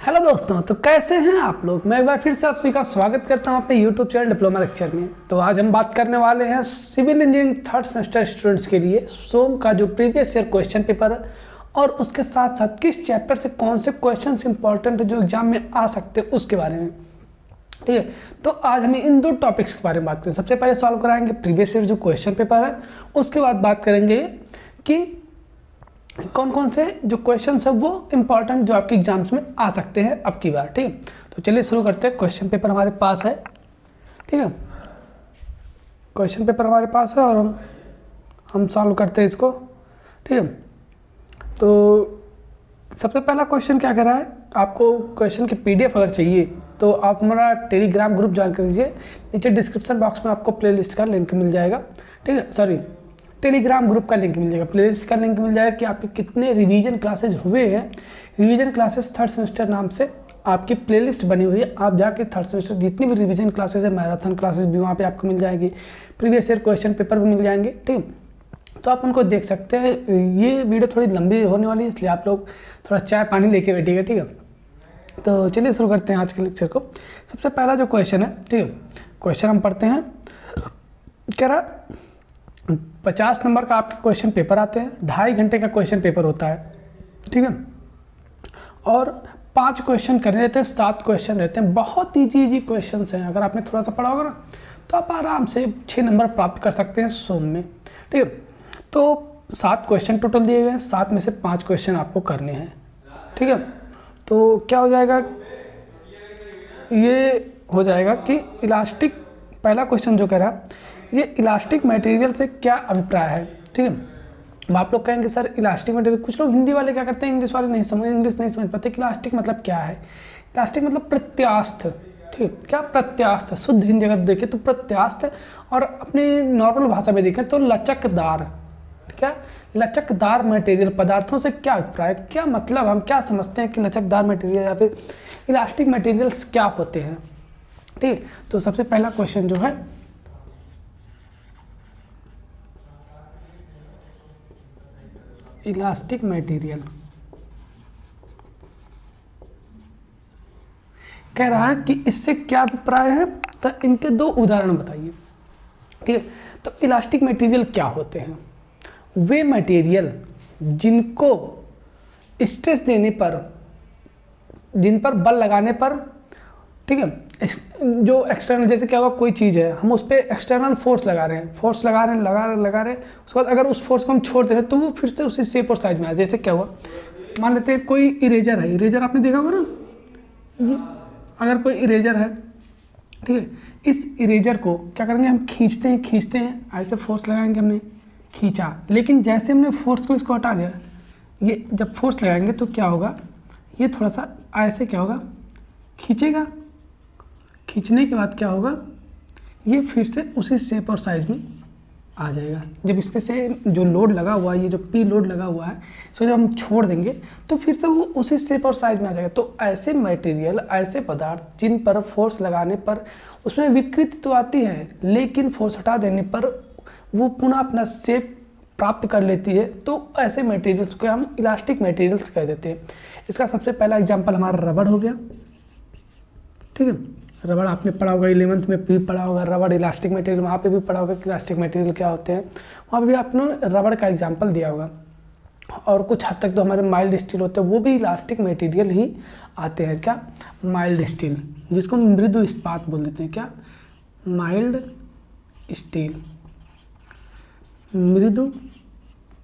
Hello दोस्तों, तो कैसे हैं आप लोग। मैं एक बार फिर से आप सभी का स्वागत करता हूं अपने यूट्यूब चैनल डिप्लोमा लेक्चर में। तो आज हम बात करने वाले हैं civil engineering third semester students के लिए सोम का जो प्रीवियस ईयर क्वेश्चन पेपर है और उसके साथ साथ किस चैप्टर से कौन से क्वेश्चन इंपॉर्टेंट है जो एग्जाम में आ सकते हैं उसके बारे में। ठीक है, तो आज हम इन दो टॉपिक्स के बारे में बात करें। सबसे पहले सॉल्व कराएंगे प्रीवियस ईयर जो क्वेश्चन पेपर है, उसके बाद बात करेंगे कि कौन कौन से जो क्वेश्चन है वो इम्पॉर्टेंट जो आपके एग्जाम्स में आ सकते हैं अब की बार। ठीक है, तो चलिए शुरू करते हैं। क्वेश्चन पेपर हमारे पास है। ठीक है, क्वेश्चन पेपर हमारे पास है और हम सॉल्व करते हैं इसको। ठीक है, तो सबसे पहला क्वेश्चन क्या कर रहा है, आपको क्वेश्चन की पीडीएफ अगर चाहिए तो आप हमारा टेलीग्राम ग्रुप ज्वाइन कर लीजिए। नीचे डिस्क्रिप्शन बॉक्स में आपको प्लेलिस्ट का लिंक मिल जाएगा। ठीक है, सॉरी, टेलीग्राम ग्रुप का लिंक मिल जाएगा, प्लेलिस्ट का लिंक मिल जाएगा कि आपके कितने रिवीजन क्लासेस हुए हैं। रिवीजन क्लासेस थर्ड सेमेस्टर नाम से आपकी प्लेलिस्ट बनी हुई है। आप जाके थर्ड सेमेस्टर जितनी भी रिवीजन क्लासेस है, मैराथन क्लासेस भी वहाँ पे आपको मिल जाएगी, प्रीवियस ईयर क्वेश्चन पेपर भी मिल जाएंगे। ठीक, तो आप उनको देख सकते हैं। ये वीडियो थोड़ी लंबी होने वाली है, इसलिए आप लोग थोड़ा चाय पानी लेके बैठिएगा। ठीक है, तो चलिए शुरू करते हैं आज के लेक्चर को। सबसे पहला जो क्वेश्चन है, ठीक है, क्वेश्चन हम पढ़ते हैं। कह रहा 50 नंबर का आपके क्वेश्चन पेपर आते हैं, 2.5 घंटे का क्वेश्चन पेपर होता है। ठीक है, और 5 क्वेश्चन करने रहते हैं, 7 क्वेश्चन रहते हैं। बहुत ईजी क्वेश्चन हैं। अगर आपने थोड़ा सा पढ़ा होगा ना तो आप आराम से 6 नंबर प्राप्त कर सकते हैं सोम में। ठीक है, तो 7 क्वेश्चन टोटल दिए गए हैं, 7 में से 5 क्वेश्चन आपको करने हैं। ठीक है, तो क्या हो जाएगा, ये हो जाएगा कि इलास्टिक, पहला क्वेश्चन जो कह रहा है ये इलास्टिक मटेरियल से क्या अभिप्राय है। ठीक है, अब आप लोग कहेंगे सर इलास्टिक मटेरियल, कुछ लोग हिंदी वाले क्या करते हैं, इंग्लिश वाले इंग्लिश नहीं समझ पाते कि इलास्टिक मतलब क्या है। इलास्टिक मतलब प्रत्यास्थ। ठीक है, क्या प्रत्यास्थ, शुद्ध हिंदी अगर देखें तो प्रत्यास्थ, और अपनी नॉर्मल भाषा में देखें तो लचकदार। क्या लचकदार मटेरियल, पदार्थों से क्या अभिप्राय, क्या मतलब, हम क्या समझते हैं कि लचकदार मटेरियल या फिर इलास्टिक मटेरियल्स क्या होते हैं। ठीक है, तो सबसे पहला क्वेश्चन जो है, इलास्टिक मटेरियल कह रहा है कि इससे क्या अभिप्राय है, तो इनके 2 उदाहरण बताइए। ठीक है, तो इलास्टिक मटेरियल क्या होते हैं, वे मटेरियल जिनको स्ट्रेस देने पर, जिन पर बल लगाने पर, ठीक है, जो एक्सटर्नल, जैसे क्या होगा, कोई चीज़ है, हम उस पर एक्सटर्नल फोर्स लगा रहे हैं, लगा रहे हैं, उसके बाद अगर उस फोर्स को हम छोड़ दे रहे हैं तो वो फिर से उसी शेप और साइज में आ। जैसे क्या हुआ, मान लेते हैं कोई इरेजर है, इरेजर आपने देखा होगा ना, ये अगर कोई इरेजर है, ठीक है, इस इरेजर को क्या करेंगे, हम खींचते हैं, ऐसे फोर्स लगाएंगे, हमने खींचा, लेकिन जैसे हमने फोर्स को इसको हटा दिया, ये जब फोर्स लगाएंगे तो क्या होगा, ये थोड़ा सा ऐसे क्या होगा, खींचेगा, खींचने के बाद क्या होगा, ये फिर से उसी शेप और साइज में आ जाएगा। जब इस पे से जो लोड लगा हुआ है, ये जो पी लोड लगा हुआ है, इसको जब हम छोड़ देंगे तो फिर से वो उसी शेप और साइज में आ जाएगा। तो ऐसे मटेरियल, ऐसे पदार्थ जिन पर फोर्स लगाने पर उसमें विकृति तो आती है, लेकिन फोर्स हटा देने पर वो पुनः अपना शेप प्राप्त कर लेती है, तो ऐसे मटेरियल्स को हम इलास्टिक मटेरियल्स कह देते हैं। इसका सबसे पहला एग्जाम्पल हमारा रबड़ हो गया। ठीक है, रबड़ आपने पढ़ा होगा, 11th में भी पढ़ा होगा रबड़ इलास्टिक मटेरियल, वहाँ पे भी पढ़ा होगा कि इलास्टिक मटेरियल क्या होते हैं, वहाँ पे भी आपने रबड़ का एग्जांपल दिया होगा। और कुछ हद तक तो हमारे माइल्ड स्टील होते हैं, वो भी इलास्टिक मटेरियल ही आते हैं। क्या, माइल्ड स्टील, जिसको मृदु इस्पात बोल देते हैं। क्या, माइल्ड स्टील, मृदु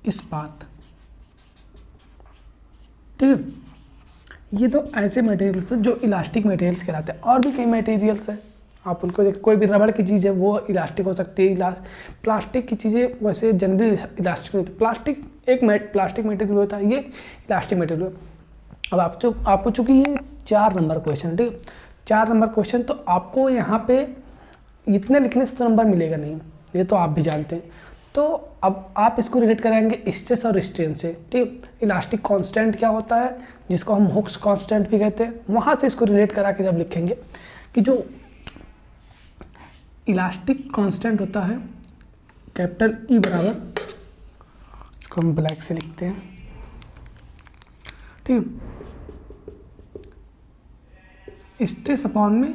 इस्पात। ठीक है, ये तो ऐसे मटेरियल्स हैं जो इलास्टिक मटेरियल्स कहलाते हैं। और भी कई मटेरियल्स हैं, आप उनको देख, कोई भी रबड़ की चीज़ है वो इलास्टिक हो सकती है। प्लास्टिक की चीज़ें वैसे जनरली इलास्टिक नहीं होती। प्लास्टिक मटेरियल होता है, ये इलास्टिक मटेरियल। अब आपको चूँकि ये 4 नंबर क्वेश्चन, ठीक है, 4 नंबर क्वेश्चन, तो आपको यहाँ पे इतने लिखने से तो नंबर मिलेगा नहीं, ये तो आप भी जानते हैं। तो अब आप इसको रिलेट कराएंगे स्ट्रेस और स्ट्रेन से। ठीक, इलास्टिक कांस्टेंट क्या होता है, जिसको हम हुक्स कांस्टेंट भी कहते हैं, वहाँ से इसको रिलेट करा के जब लिखेंगे कि जो इलास्टिक कांस्टेंट होता है कैपिटल ई बराबर, इसको हम ब्लैक से लिखते हैं। ठीक, स्ट्रेस अपॉन में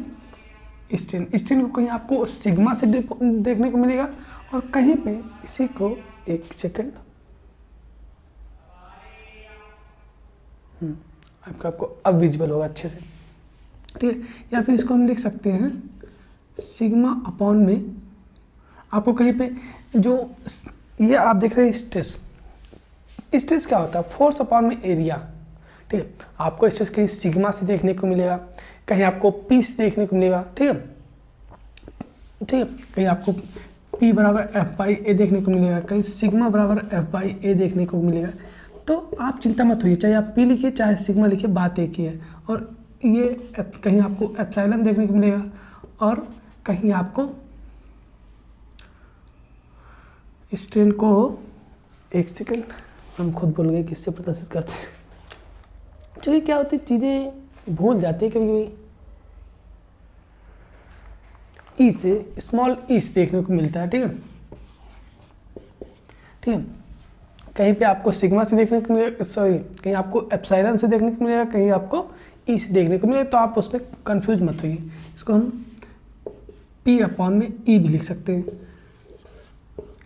स्ट्रेन। स्ट्रेन को कहीं आपको सिग्मा से देखने को मिलेगा और कहीं पे इसी को, एक सेकंड, आपको अब विजिबल होगा अच्छे से, ठीक है। या फिर इसको हम लिख सकते हैं सिग्मा अपॉन में, आपको कहीं पे जो ये आप देख रहे हैं स्ट्रेस, स्ट्रेस क्या होता है, फोर्स अपॉन में एरिया, ठीक है। आपको स्ट्रेस कहीं सिग्मा से देखने को मिलेगा, कहीं आपको पी से देखने को मिलेगा, ठीक है, ठीक है। कहीं आपको P बराबर एफ बाई ए देखने को मिलेगा, कहीं सिग्मा बराबर एफ बाई ए देखने को मिलेगा। तो आप चिंता मत होइए, चाहे आप P लिखिए चाहे सिग्मा लिखिए, बात एक ही है। और ये कहीं आपको एप्सिलॉन देखने को मिलेगा और कहीं आपको स्ट्रेन को, एक सेकंड, हम खुद भूल गए किससे प्रदर्शित करते हैं, चलिए क्या होती है चीज़ें भूल जाती है कभी कभी। ई से, स्मॉल ई से देखने को मिलता है, ठीक है, ठीक है। कहीं पे आपको सिग्मा से देखने को मिलेगा, सॉरी कहीं आपको एप्सिलॉन से देखने को मिलेगा, कहीं आपको ई से देखने को मिलेगा। तो आप उसमें कंफ्यूज मत होइए, इसको हम P अपॉन में ई भी लिख सकते हैं,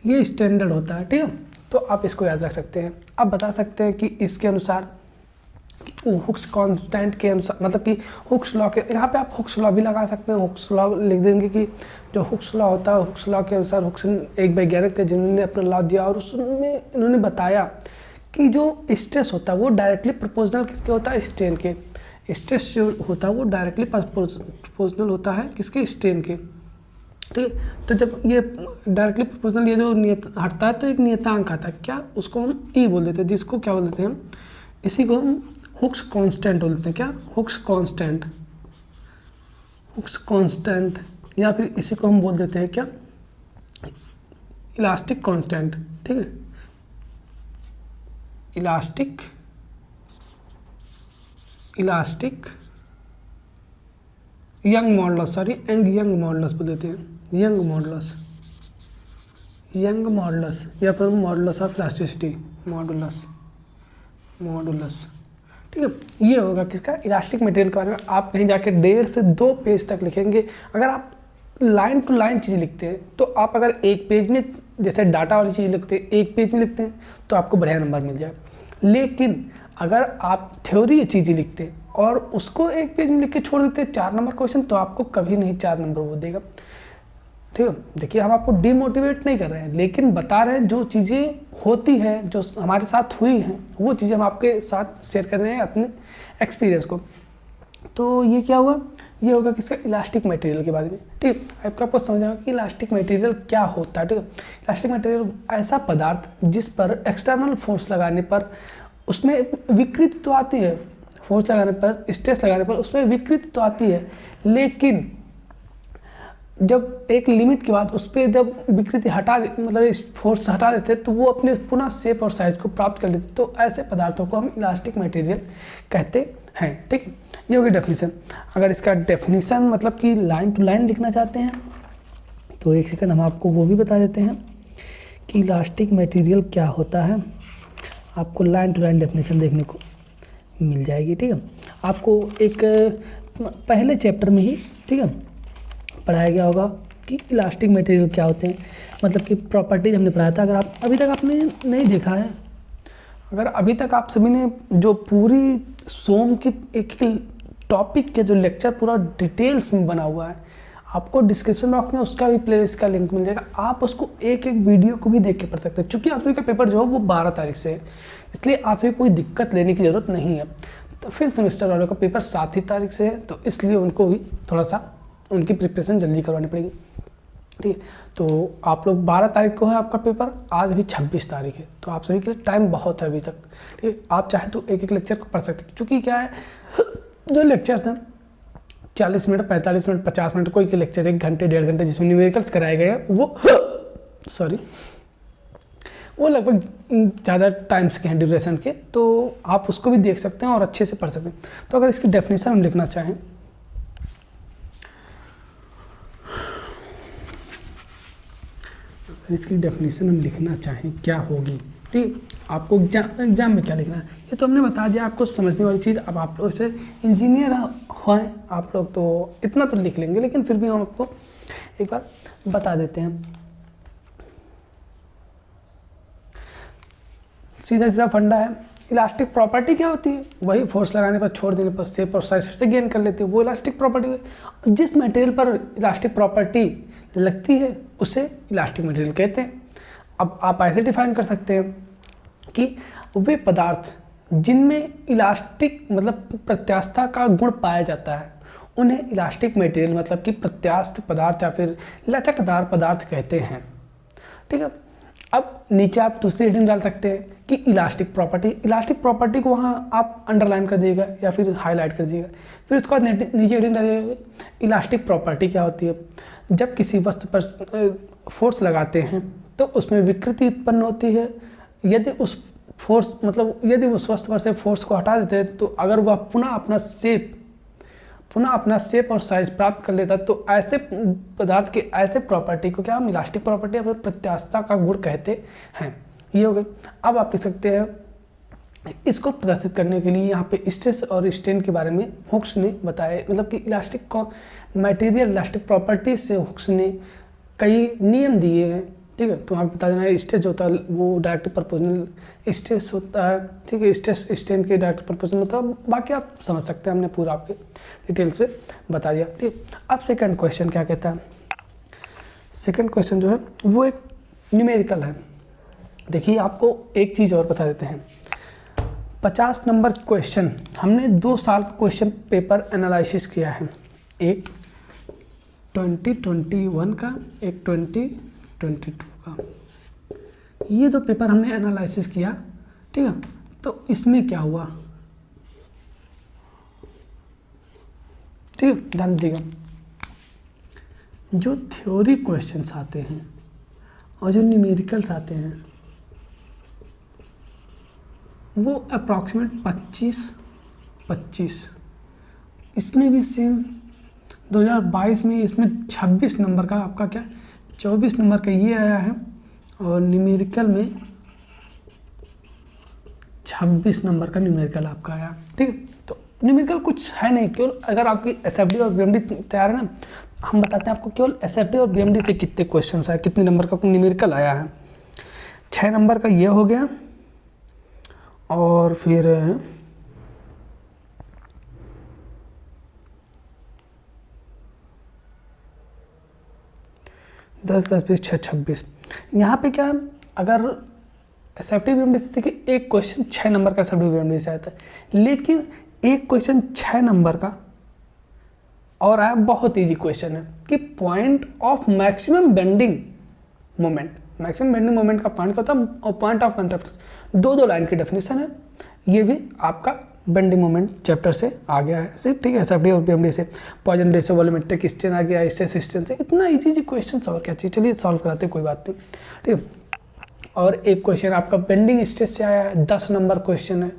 ये स्टैंडर्ड होता है, ठीक है। तो आप इसको याद रख सकते हैं। आप बता सकते हैं कि इसके अनुसार हुक्स कांस्टेंट के अनुसार, मतलब कि हुक्स लॉ के, यहाँ पे आप हुक्स लॉ भी लगा सकते हैं। हुक्स लॉ लिख देंगे कि जो हुक्स लॉ होता है, हुक्स लॉ के अनुसार, हुक्स एक वैज्ञानिक थे जिन्होंने अपना लॉ दिया और उसमें इन्होंने बताया कि जो स्ट्रेस होता है वो डायरेक्टली प्रोपोर्शनल किसके होता है, स्ट्रेन के। स्ट्रेस जो होता है वो डायरेक्टली प्रोपोर्शनल होता है किसके, स्ट्रेन के, ठीक है। तो जब ये डायरेक्टली प्रोपोर्शनल ये जो हटता है तो एक नियतांक आता है, क्या, उसको हम ई बोल देते हैं, जिसको क्या बोल देते हैं हम, इसी को हम हुक्स कांस्टेंट बोलते हैं, क्या, हुक्स कांस्टेंट, हुक्स कांस्टेंट, या फिर इसी को हम बोल देते हैं क्या, इलास्टिक कांस्टेंट, ठीक है, elastic young modulus, sorry young modulus बोल देते हैं, यंग मॉडुलस, या फिर मॉडुलस ऑफ इलास्टिसिटी, मॉडुलस, ठीक है। ये होगा किसका, इलास्टिक मटेरियल के बारे में। आप कहीं जाके 1.5 से 2 पेज तक लिखेंगे। अगर आप लाइन टू लाइन चीज़ें लिखते हैं तो आप अगर एक पेज में, जैसे डाटा वाली चीज़ लिखते हैं, एक पेज में लिखते हैं तो आपको बढ़िया नंबर मिल जाए। लेकिन अगर आप थ्योरी चीज़ें लिखते हैं और उसको एक पेज में लिख के छोड़ देते हैं 4 नंबर क्वेश्चन, तो आपको कभी नहीं 4 नंबर वो देगा, ठीक है। देखिए हम आपको डिमोटिवेट नहीं कर रहे हैं, लेकिन बता रहे हैं जो चीज़ें होती हैं, जो हमारे साथ हुई हैं, वो चीज़ें हम आपके साथ शेयर कर रहे हैं अपने एक्सपीरियंस को। तो ये क्या हुआ, ये होगा किसका, इलास्टिक मटेरियल के बारे में, ठीक है। आपको समझ आएगा कि इलास्टिक मटेरियल क्या होता है, ठीक है। इलास्टिक मटेरियल ऐसा पदार्थ जिस पर एक्सटर्नल फोर्स लगाने पर उसमें विकृति तो आती है, फोर्स लगाने पर, स्ट्रेस लगाने पर उसमें विकृति तो आती है, लेकिन जब एक लिमिट के बाद उस पर जब विकृति हटा, मतलब फोर्स हटा देते तो वो अपने पुनः शेप और साइज को प्राप्त कर लेते। तो ऐसे पदार्थों को हम इलास्टिक मटेरियल कहते हैं, ठीक है। ये होगी डेफिनेशन। अगर इसका डेफिनेशन मतलब कि लाइन टू लाइन लिखना चाहते हैं तो एक सेकंड हम आपको वो भी बता देते हैं कि इलास्टिक मटेरियल क्या होता है। आपको लाइन टू लाइन डेफिनेशन देखने को मिल जाएगी, ठीक है। आपको एक पहले चैप्टर में ही, ठीक है, पढ़ाया गया होगा कि इलास्टिक मटेरियल क्या होते हैं, मतलब कि प्रॉपर्टीज हमने पढ़ाया था। अगर आप अभी तक आपने नहीं देखा है, अगर अभी तक आप सभी ने जो पूरी सोम की एक टॉपिक के जो लेक्चर पूरा डिटेल्स में बना हुआ है, आपको डिस्क्रिप्शन बॉक्स में उसका भी प्लेलिस्ट का लिंक मिल जाएगा। आप उसको एक एक वीडियो को भी देख के पढ़ सकते हैं। चूँकि आप सभी का पेपर जो है वो 12 तारीख से है, इसलिए आपसे कोई दिक्कत लेने की ज़रूरत नहीं है। तो फिर सेमेस्टर वालों का पेपर 7 ही तारीख से है, तो इसलिए उनको भी थोड़ा सा उनकी प्रिपरेशन जल्दी करवानी पड़ेगी, ठीक है। तो आप लोग 12 तारीख को है आपका पेपर, आज अभी 26 तारीख है, तो आप सभी के लिए टाइम बहुत है अभी तक, ठीक है। आप चाहे तो एक एक लेक्चर को पढ़ सकते हैं, क्योंकि क्या है, जो लेक्चर्स हैं 40 मिनट, 45 मिनट, 50 मिनट, कोई के लेक्चर 1 घंटे 1.5 घंटे जिसमें न्यूमेरिकल्स कराए गए हैं, वो लगभग ज़्यादा टाइम्स के हैं ड्यूरेशन के, तो आप उसको भी देख सकते हैं और अच्छे से पढ़ सकते हैं। तो अगर इसकी डेफिनेशन हम लिखना चाहें, इसकी डेफिनेशन हम लिखना चाहें क्या होगी, ठीक। आपको एग्जाम में क्या लिखना है ये तो हमने बता दिया, आपको समझने वाली चीज़। अब आप लोग से इंजीनियर हैं आप लोग तो इतना तो लिख लेंगे, लेकिन फिर भी हम आपको एक बार बता देते हैं। सीधा सीधा फंडा है। इलास्टिक प्रॉपर्टी क्या होती है? वही फोर्स लगाने पर, छोड़ देने पर शेप और साइज फिर से गेन कर लेती है, वो इलास्टिक प्रॉपर्टी है। जिस मटेरियल पर इलास्टिक प्रॉपर्टी लगती है उसे इलास्टिक मटेरियल कहते हैं। अब आप ऐसे डिफाइन कर सकते हैं कि वे पदार्थ जिनमें इलास्टिक मतलब प्रत्यास्थता का गुण पाया जाता है उन्हें इलास्टिक मटेरियल मतलब कि प्रत्यास्थ पदार्थ या फिर लचकदार पदार्थ कहते हैं। ठीक है। अब नीचे आप दूसरी हेडिंग डाल सकते हैं कि इलास्टिक प्रॉपर्टी को वहाँ आप अंडरलाइन कर दीजिएगा या फिर हाईलाइट कर दीजिएगा। फिर उसके बाद नीचे हेडिंग डालिएगा इलास्टिक प्रॉपर्टी क्या होती है। जब किसी वस्तु पर फोर्स लगाते हैं तो उसमें विकृति उत्पन्न होती है। यदि उस वस्तु पर से फोर्स को हटा देते हैं तो अगर वह पुनः अपना शेप और साइज प्राप्त कर लेता है तो ऐसे पदार्थ के ऐसे प्रॉपर्टी को क्या हम इलास्टिक प्रॉपर्टी या फिर प्रत्यास्थता का गुण कहते हैं। ये हो गए। अब आप लिख सकते हैं इसको प्रदर्शित करने के लिए यहाँ पे स्ट्रेस और स्ट्रेन के बारे में हुक्स ने बताया, मतलब कि इलास्टिक को मटेरियल इलास्टिक प्रॉपर्टी से हुक्स ने कई नियम दिए हैं। ठीक है। तो आप बता देना स्ट्रेस होता है वो डायरेक्ट प्रोपोर्शनल स्ट्रेस होता है। ठीक है। स्ट्रेस स्ट्रेन के डायरेक्ट प्रोपोर्शनल होता है। बाकी आप समझ सकते हैं, हमने पूरा आपके डिटेल से बता दिया। ठीक। अब सेकंड क्वेश्चन क्या कहता है? सेकंड क्वेश्चन जो है वो एक न्यूमेरिकल है। देखिए आपको एक चीज़ और बता देते हैं। 50 नंबर क्वेश्चन हमने 2 साल का क्वेश्चन पेपर एनालिसिस किया है, एक 2021 का एक 2022 का। ये जो पेपर हमने एनालिसिस किया, ठीक है, तो इसमें क्या हुआ, ठीक है, ध्यान दीजिएगा। जो थ्योरी क्वेश्चंस आते हैं और जो न्यूमेरिकल्स आते हैं वो अप्रॉक्सीमेट 25 इसमें भी सेम 2022 में इसमें 26 नंबर का आपका क्या 24 नंबर का ये आया है और न्यूमेरिकल में 26 नंबर का न्यूमेरिकल आपका आया। ठीक है। तो न्यूमेरिकल कुछ है नहीं, केवल अगर आपकी एसएफडी और बीएमडी तैयार है ना, हम बताते हैं आपको केवल एसएफडी और बीएमडी से कितने क्वेश्चंस आए, कितने नंबर का न्यूमेरिकल आया है। 6 नंबर का ये हो गया और फिर 10, 10, 20, 6, 26। यहाँ पे क्या अगर एसएफडी बीएमडी से देखिए एक क्वेश्चन 6 नंबर का एसएफडी बीएमडी से आता है, लेकिन एक क्वेश्चन 6 नंबर का और आया बहुत इजी क्वेश्चन है कि point of maximum bending moment, maximum bending moment का पॉइंट क्या होता है और पॉइंट ऑफ कंट्रास्ट, दो लाइन की डेफिनेशन है। ये भी आपका बेंडिंग मोमेंट चैप्टर से आ गया है सिर्फ। ठीक है। एसएफडी और बीएमडी से पॉइजन रेशियो वॉल्यूमेट्रिक स्ट्रेन आ गया, स्ट्रेस स्ट्रेन से, इतना इजी क्वेश्चन और क्या चाहिए। चलिए सॉल्व कराते हैं, कोई बात नहीं। ठीक है। और एक क्वेश्चन आपका बेंडिंग स्ट्रेस से आया है, 10 नंबर क्वेश्चन है,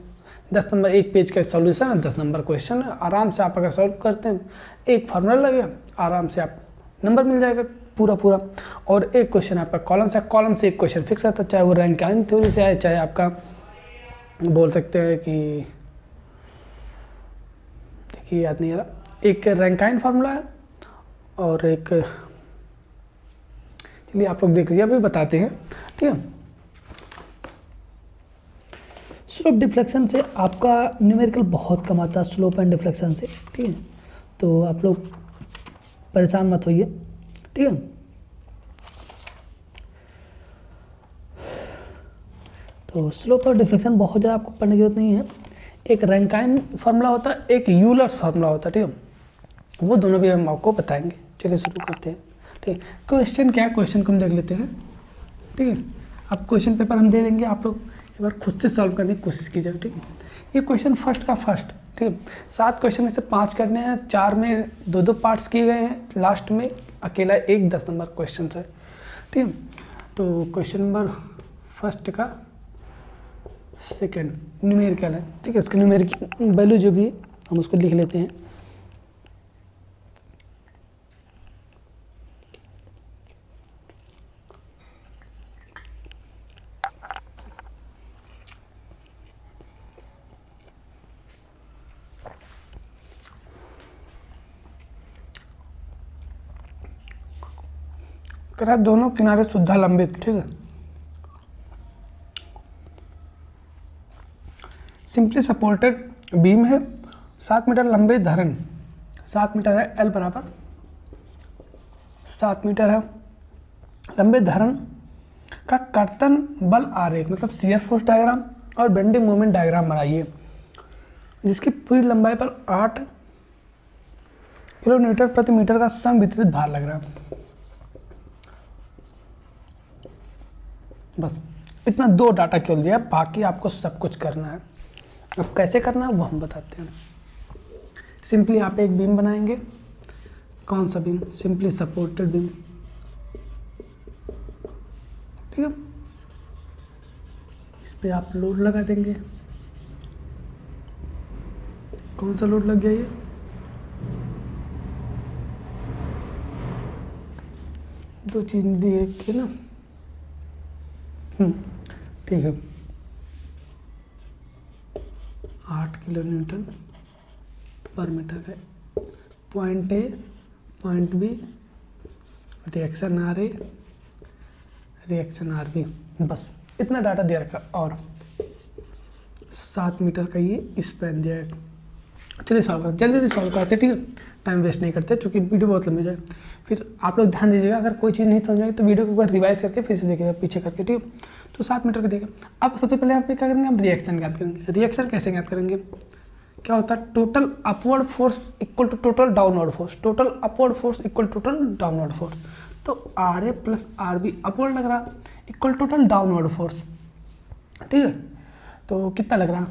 10 नंबर एक पेज का सॉल्यूशन है, 10 नंबर क्वेश्चन है। आराम से आप अगर सॉल्व करते हैं एक फार्मूला लगेगा, आराम से आपको नंबर मिल जाएगा पूरा। और एक क्वेश्चन आपका कॉलम से एक क्वेश्चन फिक्स आता है, चाहे वो रैंकाइन थ्योरी से आए, चाहे आपका बोल सकते हैं कि देखिए याद नहीं आ रहा, एक रैंकाइन फार्मूला है और एक, चलिए आप लोग देख लीजिए, अभी बताते हैं। ठीक है। स्लोप डिफ्लेक्शन से आपका न्यूमेरिकल बहुत कम आता है, स्लोप एंड डिफ्लेक्शन से। ठीक है। तो आप लोग परेशान मत होइए। ठीक है। तो स्लोप और डिफ्लेक्शन बहुत ज़्यादा आपको पढ़ने की जरूरत नहीं है। एक रैंकाइन फार्मूला होता है, एक यूलर्स फार्मूला होता है। ठीक है। वो दोनों भी हम आपको बताएंगे। चलिए शुरू करते हैं। ठीक है। क्वेश्चन क्या है, क्वेश्चन को हम देख लेते हैं। ठीक है। अब क्वेश्चन पेपर हम दे देंगे, आप लोग एक बार खुद से सॉल्व करने की कोशिश कीजिएगा। ठीक है। ये क्वेश्चन फर्स्ट का फर्स्ट। ठीक है। 7 क्वेश्चन में से 5 करने हैं, 4 में 2-2 पार्ट्स किए गए हैं, लास्ट में अकेला एक 10 नंबर क्वेश्चन है। ठीक है। तो क्वेश्चन नंबर फर्स्ट का सेकेंड न्यूमेरिकल है। ठीक है। इसका न्यूमेरिकल वैल्यू जो भी है हम उसको लिख लेते हैं। कह रहा है दोनों किनारे शुद्धा लंबित, ठीक है। सिंपली सपोर्टेड बीम है, 7 मीटर लंबे धरन, 7 मीटर है, एल बराबर 7 मीटर है, लंबे धरन का कर्तन बल आरेख मतलब शियर फोर्स डायग्राम और बेंडिंग मोमेंट डायग्राम बनाइए, जिसकी पूरी लंबाई पर 8 किलोमीटर प्रति मीटर का समवितरित भार लग रहा है। बस इतना 2 डाटा केवल दिया, बाकी आपको सब कुछ करना है। अब कैसे करना है वो हम बताते हैं। सिंपली आप एक बीम बनाएंगे, कौन सा बीम, सिंपली सपोर्टेड बीम, ठीक है। इस पे आप लोड लगा देंगे, कौन सा लोड लग गया ये, दो चीज दिए कि ना, ठीक है, 8 किलो न्यूटन पर मीटर का point A point B, reaction R A reaction R B, बस इतना डाटा दिया रखा। और 7 मीटर का ये स्पैन दिया है। चलिए सॉल्व करते, जल्दी जल्दी सॉल्व करते, ठीक है, टाइम वेस्ट नहीं करते क्योंकि वीडियो बहुत लंबी जाए। फिर आप लोग ध्यान दीजिएगा, अगर कोई चीज़ नहीं समझ आई तो वीडियो को एक बार रिवाइज करके फिर से देखिएगा पीछे करके, ठीक है। तो 7 मीटर का देगा। अब सबसे पहले आप क्या करेंगे, हम रिएक्शन ज्ञात करेंगे। रिएक्शन कैसे ज्ञात करेंगे, क्या होता है, total upward force equal to total downward force, total upward force equal total downward force. तो R A plus R B upward लग रहा इक्वल टोटल डाउनवर्ड फोर्स, ठीक है। तो कितना लग रहा,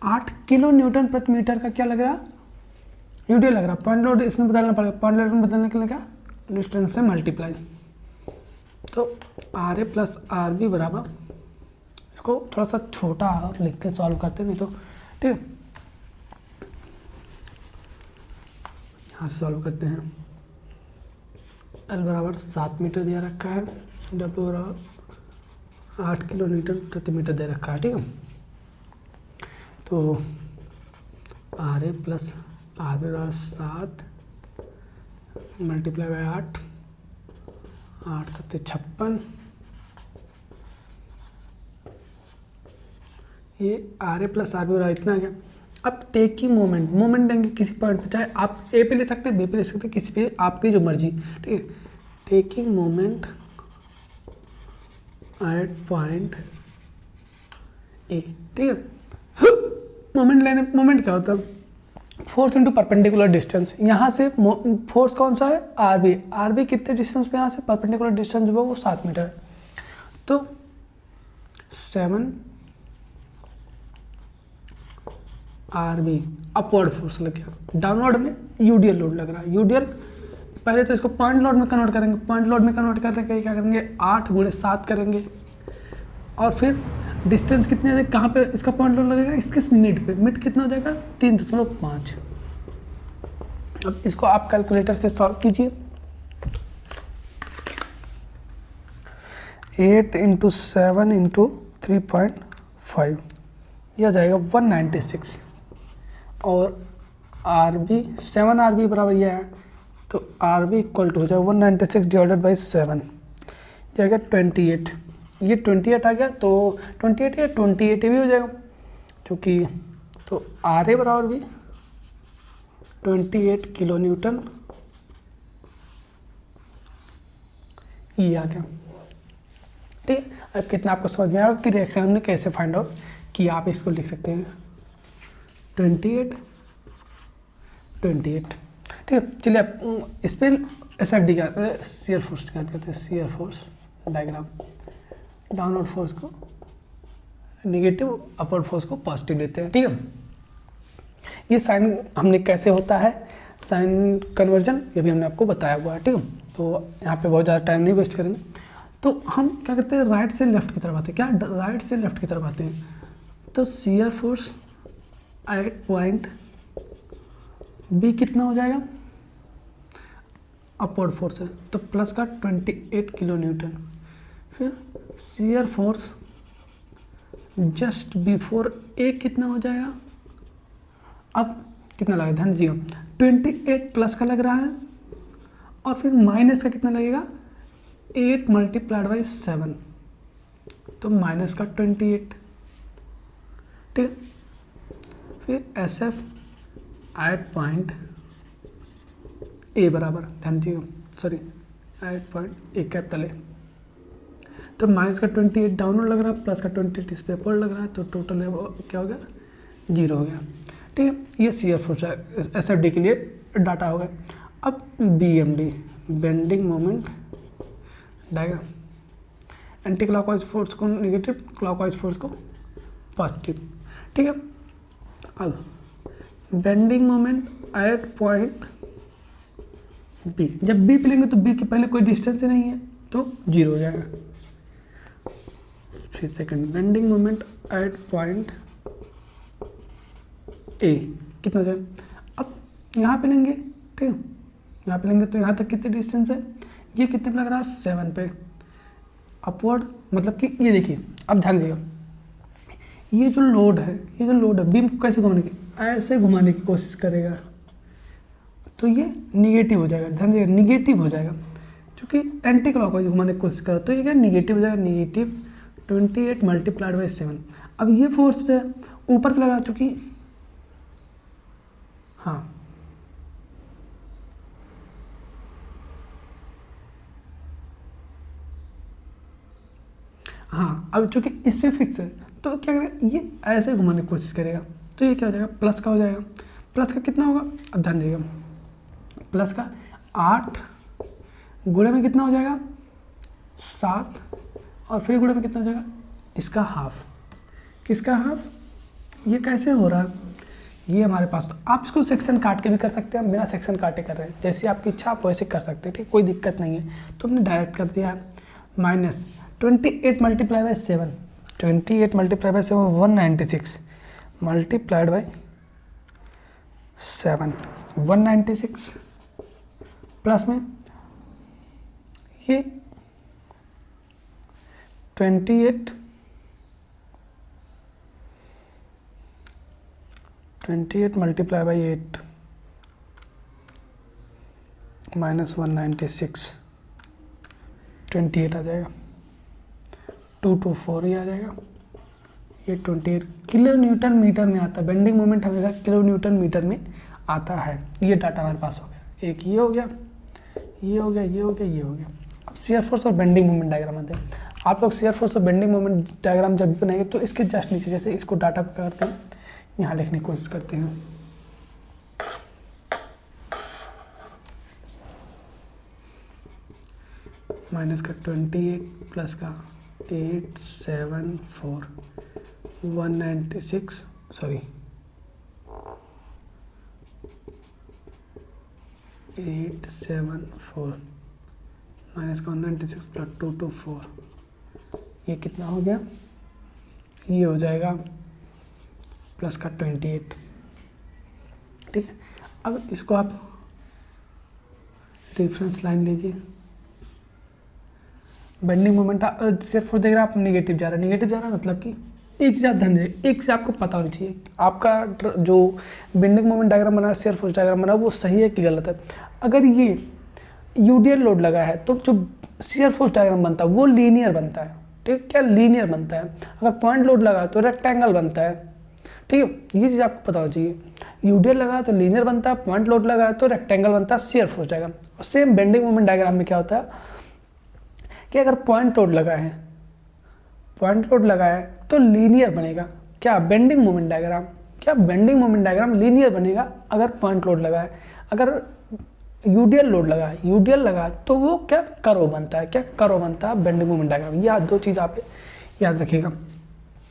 8 किलो न्यूटन प्रति मीटर का क्या लग रहा, यूडी लग रहा। पॉइंट लोड इसमें बदलना पड़ेगा, पॉइंट लोड में बदलने के लिए क्या, डिस्टेंस से मल्टीप्लाई। तो R A plus R B बराबर, इसको थोड़ा सा छोटा और लिख के सॉल्व करते नहीं तो, ठीक है। यहाँ से सॉल्व करते हैं। एल बराबर 7 मीटर दिया रखा है, डब्ल्यू बराबर 8 किलो न्यूटन प्रति मीटर दे रखा है, ठीक है। तो R A plus R B बराबर 7 मल्टीप्लाई बाय 8, 8 7 56, ये R A plus R B बराबर इतना आ गया। अब टेकिंग मोमेंट, मोमेंट देंगे किसी पॉइंट पे, चाहे आप ए पे ले सकते हैं, बी पे ले सकते हैं, किसी पे आपकी जो मर्जी, ठीक है। टेकिंग मोमेंट एट पॉइंट ए, ठीक है। मोमेंट लेने, मोमेंट क्या होता है, फोर्स इंटू परपेंडिकुलर डिस्टेंस। यहाँ से फोर्स कौन सा है, आर बी, आर बी कितने डिस्टेंस पे यहाँ से, परपेंडिकुलर डिस्टेंस जो है वो 7 मीटर है। तो 7 आर बी अपवर्ड फोर्स लग गया, डाउनवर्ड में यूडीएल लोड लग रहा है। यूडीएल पहले तो इसको पॉइंट लोड में कन्वर्ट करेंगे, पॉइंट लोड में कन्वर्ट करके क्या करेंगे, 8 × 7 करेंगे, और फिर डिस्टेंस कितने है, कहाँ पे इसका पॉइंट लोड लगेगा, इसके मिड पे, मिड कितना हो जाएगा 3.5। अब इसको आप कैलकुलेटर से सॉल्व कीजिए। 8 × 7 × 3.5, यह जाएगा 196। और आर बी 7 आर बी बराबर यह है, तो आर बी इक्वल टू हो जाएगा 196 डिवाइडेड बाई 7, जाएगा 28। ये 28 आ गया, तो 28 या 28 भी हो जाएगा, क्योंकि तो आर ए बराबर भी 28 किलो न्यूटन, ये आ गया, ठीक है। अब कितना आपको समझ में आएगा कि रिएक्शन हमने कैसे फाइंड आउट किया, आप इसको लिख सकते हैं 28, ठीक है। चलिए आप इस पर एस एफ डी का शियर फोर्स क्या कहते हैं, shear force diagram, downward force को निगेटिव, अपवर्ड फोर्स को पॉजिटिव लेते हैं, ठीक है। ये साइन हमने कैसे होता है, साइन कन्वर्जन, ये भी हमने आपको बताया हुआ है, ठीक है। तो यहाँ पे बहुत ज़्यादा टाइम नहीं वेस्ट करेंगे। तो हम क्या करते हैं, राइट से लेफ्ट की तरफ आते हैं, क्या राइट से लेफ्ट की तरफ आते हैं। तो shear force at point B कितना हो जाएगा, अपवर्ड फोर्स है तो प्लस का 28 किलो न्यूटन। फिर shear force just before A कितना हो जाएगा, अब कितना लगेगा, ध्यान दीजिएगा 28 प्लस का लग रहा है, और फिर माइनस का कितना लगेगा 8 मल्टीप्लाइड बाई 7 तो माइनस का 28, ठीक है। फिर S F at point A बराबर, ध्यान दीजिएगा, sorry at point A capital A, तो माइनस का 28 डाउनवर्ड लग रहा है, प्लस का 28 इस पे अपवर्ड लग रहा है, तो टोटल क्या हो गया, 0 हो गया, ठीक है। ये C F S F D के लिए डाटा हो गया। अब B M D, bending moment diagram, anti clockwise force को नेगेटिव, क्लॉकवाइज फोर्स को पॉजिटिव, ठीक है। अब bending moment at point B, जब बी पे लेंगे तो बी के पहले कोई डिस्टेंस ही नहीं है तो 0 हो जाएगा। फिर second, bending moment at point ए कितना हो जाएगा। अब यहाँ पे लेंगे, ठीक है, यहाँ पे लेंगे तो यहाँ तक कितनी डिस्टेंस है, ये कितने पे लग रहा है, 7 पे अपवर्ड, मतलब कि ये देखिए, अब ध्यान दीजिएगा, ये जो लोड है, बीम को कैसे घुमाने की, ऐसे घुमाने की कोशिश करेगा तो ये निगेटिव हो जाएगा, ध्यान दीजिएगा, निगेटिव हो जाएगा, क्योंकि एंटी क्लॉकवाइज घुमाने की कोशिश करा तो ये क्या निगेटिव हो जाएगा, निगेटिव 28 मल्टीप्लाइड बाई 7। अब ये फोर्स है ऊपर से लगा, चूँकि हाँ अब चूंकि इस पे फिक्स है तो क्या करेगा, ये ऐसे घुमाने की कोशिश करेगा तो ये क्या हो जाएगा, प्लस का हो जाएगा। प्लस का कितना होगा, अब ध्यान दीजिएगा, प्लस का 8 गुणे में कितना हो जाएगा, 7, और फिर गुणे में कितना हो जाएगा, इसका हाफ, किसका हाफ, ये कैसे हो रहा है, ये हमारे पास, तो आप इसको सेक्शन काट के भी कर सकते हैं, बिना सेक्शन काटे कर रहे हैं, जैसे आपकी इच्छा आप वैसे कर सकते हैं, ठीक, कोई दिक्कत नहीं है। तो हमने डायरेक्ट कर दिया है, minus 28 multiply by 7, 28 multiply by 7 196 multiplied by 7 196, plus में ये 28 मल्टीप्लाई बाई 8 माइनस 196, 28 आ जाएगा, 224 ही आ जाएगा, ये 28 किलो न्यूटन मीटर में आता है, बेंडिंग मोमेंट हमेशा किलो न्यूटन मीटर में आता है। ये डाटा हमारे पास हो गया, एक ये हो गया, ये हो गया, ये हो गया, ये हो गया। अब शियर फोर्स और बेंडिंग मोमेंट डायग्राम आते हैं। आप लोग शियर फोर्स और बेंडिंग मोमेंट डायग्राम जब भी बनाएंगे तो इसके जस्ट नीचे, जैसे इसको डाटा को क्या करते हैं, यहाँ लिखने की कोशिश करते हैं, माइनस का 28 प्लस का 874 196, सॉरी 874 माइनस का 196 प्लस 224, ये कितना हो गया, ये हो जाएगा प्लस का 28, ठीक है। अब इसको आप रेफरेंस लाइन लीजिए, बेंडिंग मोमेंट सिर्फ देख रहा है आप, निगेटिव जा रहा है, मतलब कि एक चीज़ आप ध्यान दीजिए, एक चीज़ आपको पता होनी चाहिए, आपका जो बेंडिंग मोमेंट डायग्राम बना है, सिर्फ फोर्स डायग्राम बना है, वो सही है कि गलत है। अगर ये यूडियल लोड लगा है तो जो शियर फोर्स डायग्राम बनता है वो लीनियर बनता है, ठीक, क्या लीनियर बनता है। अगर पॉइंट लोड लगा है तो रेक्टेंगल बनता है, ठीक है, ये चीज़ आपको पता होनी चाहिए। यूडियल लगा है तो लीनियर बनता है, पॉइंट लोड लगा है तो रेक्टेंगल बनता है शियर फोर्स डायग्राम। और सेम बेंडिंग मोमेंट डायग्राम में क्या होता है कि अगर पॉइंट लोड लगा है तो लीनियर बनेगा, क्या बेंडिंग मोमेंट डायग्राम लीनियर बनेगा अगर पॉइंट लोड लगा है। अगर यूडियल लोड लगा है तो वो क्या कर्व बनता है, बेंडिंग मोमेंट डायग्राम। ये दो चीज़ आप याद रखिएगा,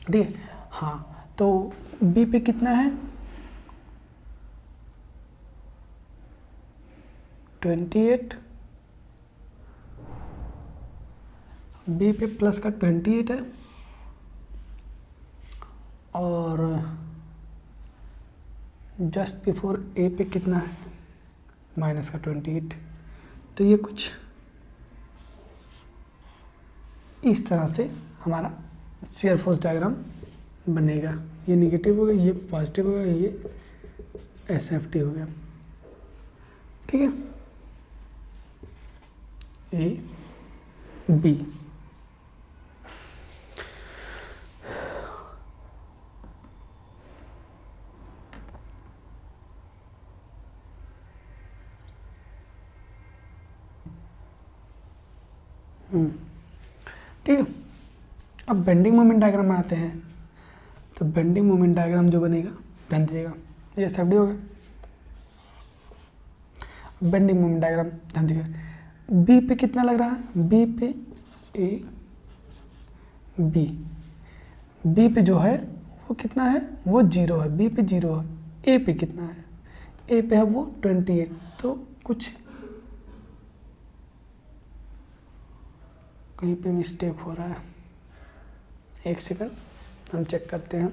ठीक है। हाँ, तो बी पे कितना है, 28, बी पे प्लस का 28 है, और जस्ट बिफोर ए पे कितना है, माइनस का 28। तो ये कुछ इस तरह से हमारा शियर फोर्स डायग्राम बनेगा। ये निगेटिव हो गया, ये पॉजिटिव हो गया, ये एसएफटी हो गया, ठीक है। बी। ठीक है, अब बेंडिंग मोमेंट डायग्राम बनाते हैं। तो बेंडिंग मोमेंट डायग्राम जो बनेगा, ध्यान दीजिएगा, ये एसएफडी होगा। बेंडिंग मोमेंट डायग्राम ध्यान दीजिएगा, बी पे कितना लग रहा है, बी पे ए बी, बी पे जो है वो कितना है, वो 0 है, बी पे 0 है। ए पे कितना है, ए पे है वो 28। तो कुछ कहीं पे मिस्टेक हो रहा है, एक सेकंड हम चेक करते हैं।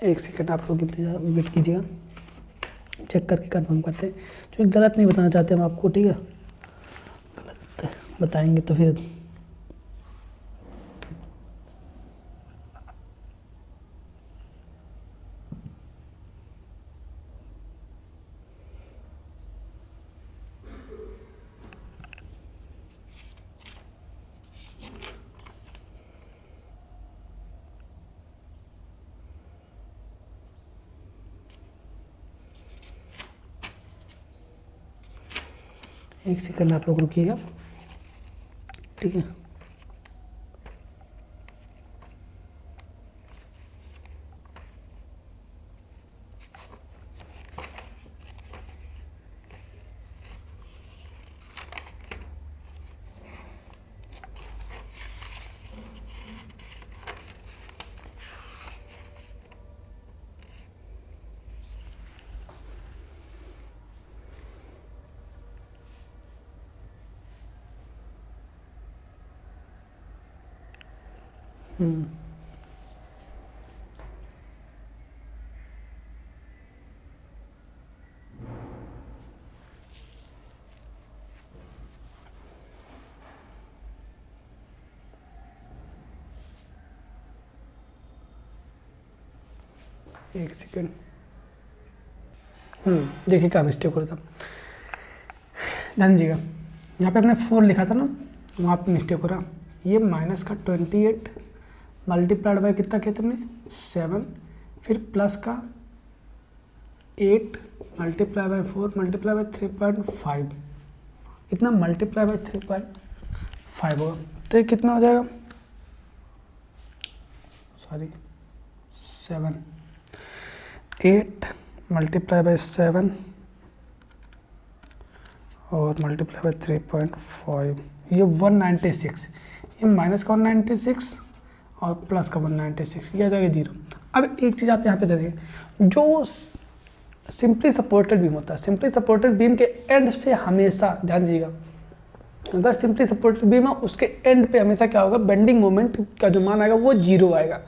एक सेकंड आप लोग इंतजार वेट कीजिएगा, चेक करके कंफर्म करते हैं, क्योंकि गलत नहीं बताना चाहते हम आपको। ठीक है, गलत बताएंगे तो फिर एक सेकंड आप लोग रुकिएगा। ठीक है, एक सेकंड। देखिए क्या मिस्टेक हो रहा था, ध्यान दीजिएगा, यहाँ पे हमने 4 लिखा था ना, वहाँ पे मिस्टेक हो रहा। ये माइनस का 28 मल्टीप्लाइड बाई कितना कहते हमने 7, फिर प्लस का 8 मल्टीप्लाई बाई 4 मल्टीप्लाई बाई 3.5, कितना मल्टीप्लाई बाई 3.5 होगा। तो ये कितना हो जाएगा, सॉरी 7, 8 मल्टीप्लाई बाई 7 और मल्टीप्लाई बाई 3.5, ये 196, ये माइनस का 196 और प्लस का 196, ये आ जाएगा 0। अब एक चीज़ आप यहाँ पे देखिए, जो सिंपली सपोर्टेड बीम होता है, सिंपली सपोर्टेड बीम के एंड पे हमेशा ध्यान दीजिएगा, अगर सिंपली सपोर्टेड बीम है उसके एंड पे हमेशा क्या होगा, बेंडिंग मोमेंट का जो मान आएगा वो 0 आएगा,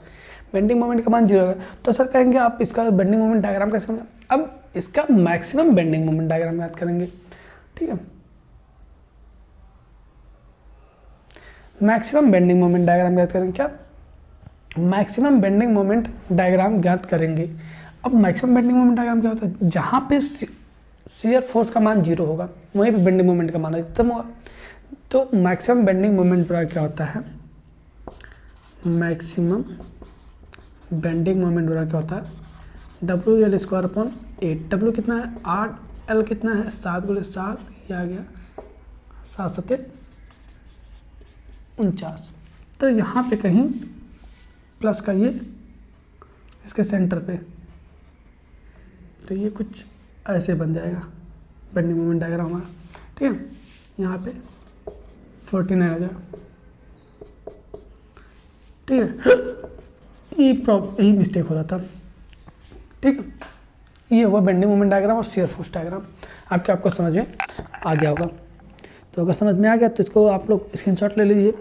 बेंडिंग मोमेंट का मान 0 आएगा। तो सर कहेंगे आप इसका बेंडिंग मोमेंट डायग्राम कैसे बनेगा, अब इसका मैक्सिमम बेंडिंग मोमेंट डायग्राम याद करेंगे। ठीक है, मैक्सिमम बेंडिंग मोमेंट डायग्राम याद करेंगे, क्या मैक्सिमम बेंडिंग मोमेंट डायग्राम ज्ञात करेंगे। अब मैक्सिमम बेंडिंग मोमेंट डायग्राम क्या होता है, जहाँ पे शियर फोर्स का मान 0 होगा वहीं पे बेंडिंग मोमेंट का मान अधिकतम होगा। तो मैक्सिमम बेंडिंग मोमेंट क्या होता है, मैक्सिमम बेंडिंग मोमेंट क्या होता है, WL²/8। W कितना है 8, L कितना है 7 × 7, ये आ गया 7 × 49। तो यहाँ पे कहीं प्लस का ये इसके सेंटर पे, तो ये कुछ ऐसे बन जाएगा बेंडिंग मोमेंट डायग्राम हमारा। ठीक है, यहाँ पे 49 आ जाएगा। ठीक है, यही मिस्टेक हो रहा था। ठीक है, ये हुआ बेंडिंग मोमेंट डायग्राम और शियर फोर्स डायग्राम। आपको समझ में आ गया होगा। तो अगर समझ में आ गया तो इसको आप लोग स्क्रीनशॉट ले लीजिए।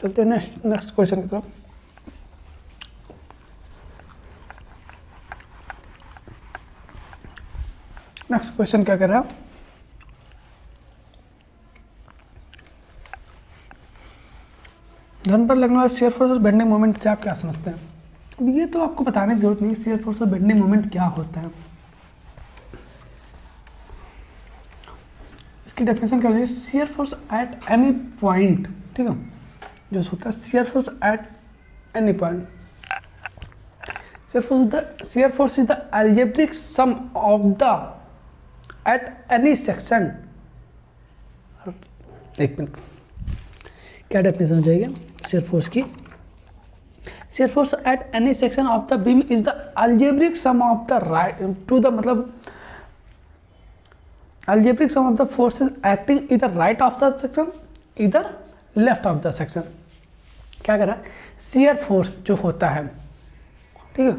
चलते हैं नेक्स्ट क्वेश्चन की तरफ। नेक्स्ट क्वेश्चन क्या कर रहा है, धन पर लगने वाला शियर फोर्स और बेंडिंग मोमेंट से आप क्या समझते हैं। अब ये तो आपको बताने की जरूरत नहीं, शियर फोर्स और बेंडिंग मोमेंट क्या होता है, इसकी डेफिनेशन क्या होती है। Shear force at any point, ठीक है, जो होता है shear force at any point. Shear force is the algebraic sum of the at any section. एक मिनट, क्या डेफिनेशन हो जाएगी शियर फोर्स की। Shear force at any section of the beam is the algebraic sum of the right to the, मतलब algebraic sum of the forces acting इधर right of the section इधर left of the section. क्या कर रहा है, shear force जो होता है, ठीक है,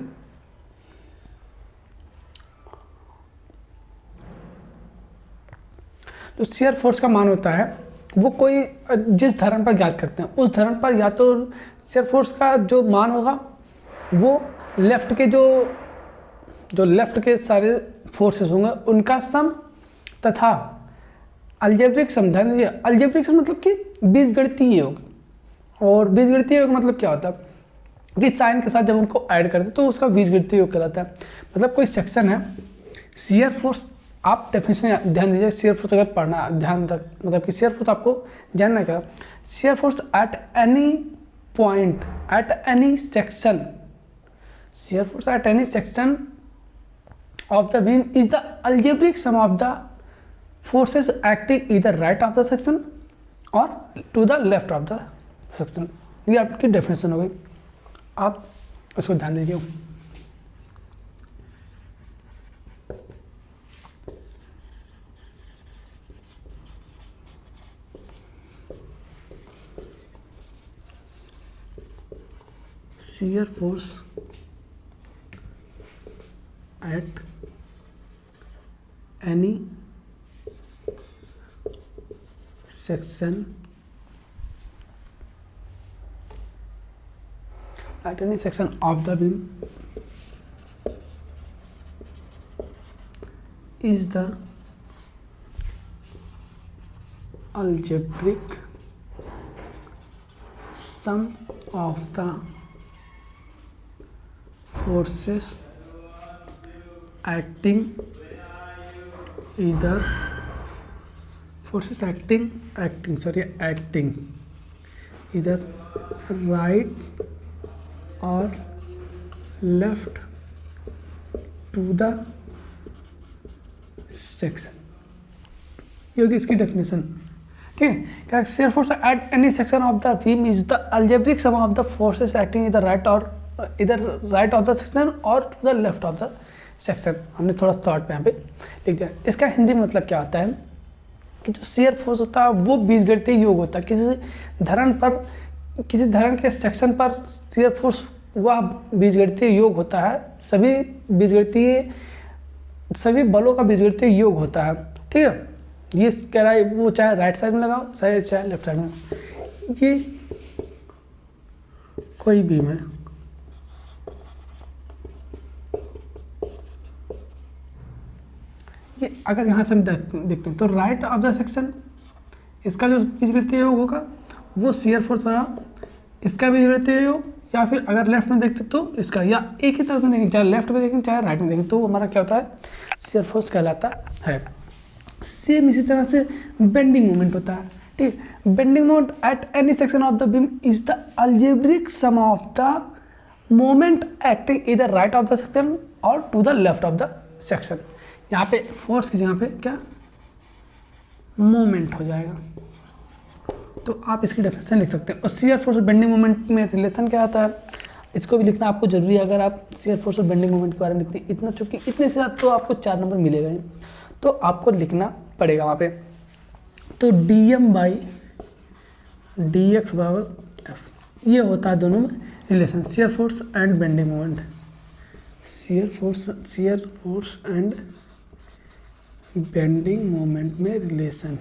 जो शियर फोर्स का मान होता है वो कोई जिस धरण पर ज्ञात करते हैं उस धरण पर या तो शियर फोर्स का जो मान होगा वो लेफ्ट के जो लेफ्ट के सारे फोर्सेस होंगे उनका सम, तथा अलजेब्रिक सम, ध्यान दीजिए अलजेब्रिक सम मतलब कि बीजगणितीय योग। और बीजगणितीय योग मतलब क्या होता है कि साइन के साथ जब उनको ऐड करते हैं तो उसका बीजगणितीय योग कहलाता है। मतलब कोई सेक्शन है, शियर फोर्स, आप डेफिनेशन ध्यान दीजिए, शियर फोर्स अगर पढ़ना ध्यान तक, मतलब कि शियर फोर्स आपको जानना क्या, shear force at any point at any section, shear force at any section of the beam is the algebraic sum of the forces acting इधर राइट ऑफ द सेक्शन और to the left of the section. ये आपकी definition हो गई, आप इसको ध्यान दीजिए। Shear force at any section at any section of the beam is the algebraic sum of the forces acting either acting either right और लेफ्ट टू द सेक्शन। ये होगी इसकी डेफिनेशन, ठीक है। क्या shear force at any section of the beam is the algebraic sum of the forces acting इधर right of the section और to the left of the section. हमने थोड़ा शॉर्ट पे यहाँ पे लिख दिया। इसका हिंदी में मतलब क्या होता है कि जो शियर फोर्स होता है वो बीजगणितीय योग होता है। किसी धरण के सेक्शन पर शियर फोर्स वह बीजगणितीय योग होता है। सभी बलों का बीजगणितीय योग होता है, ठीक है। ये कह रहा है वो चाहे राइट साइड में लगाओ चाहे लेफ्ट साइड में, ये कोई बीम है, ये अगर यहाँ से हम देखते हैं तो राइट ऑफ द सेक्शन इसका जो बीजगणितीय योग होगा वो शियर फोर्स बना इसका बीजगणितीय योग, या फिर अगर लेफ्ट में देखते तो इसका, या एक ही तरफ में देखें, चाहे लेफ्ट में देखें चाहे राइट में देखें, तो हमारा क्या होता है शियर फोर्स कहलाता है। सेम इसी तरह से बेंडिंग मोमेंट होता है, ठीक है। Bending moment at any section of the beam is the algebraic sum of the moment acting इधर राइट ऑफ द सेक्शन और to the left of the section. यहाँ पे फोर्स की जगह पे क्या मोमेंट हो जाएगा, तो आप इसकी डेफिनेशन लिख सकते हैं। और शियर फोर्स और बेंडिंग मोमेंट में रिलेशन क्या आता है इसको भी लिखना आपको जरूरी है। अगर आप शियर फोर्स और बेंडिंग मोमेंट के बारे में लिखते हैं इतना, चूंकि इतने से तो आपको 4 नंबर मिलेगा ही। तो आपको लिखना पड़ेगा वहाँ पे। तो dm/dx = ये होता है दोनों में relation, shear force and bending moment, shear force and bending moment में रिलेशन।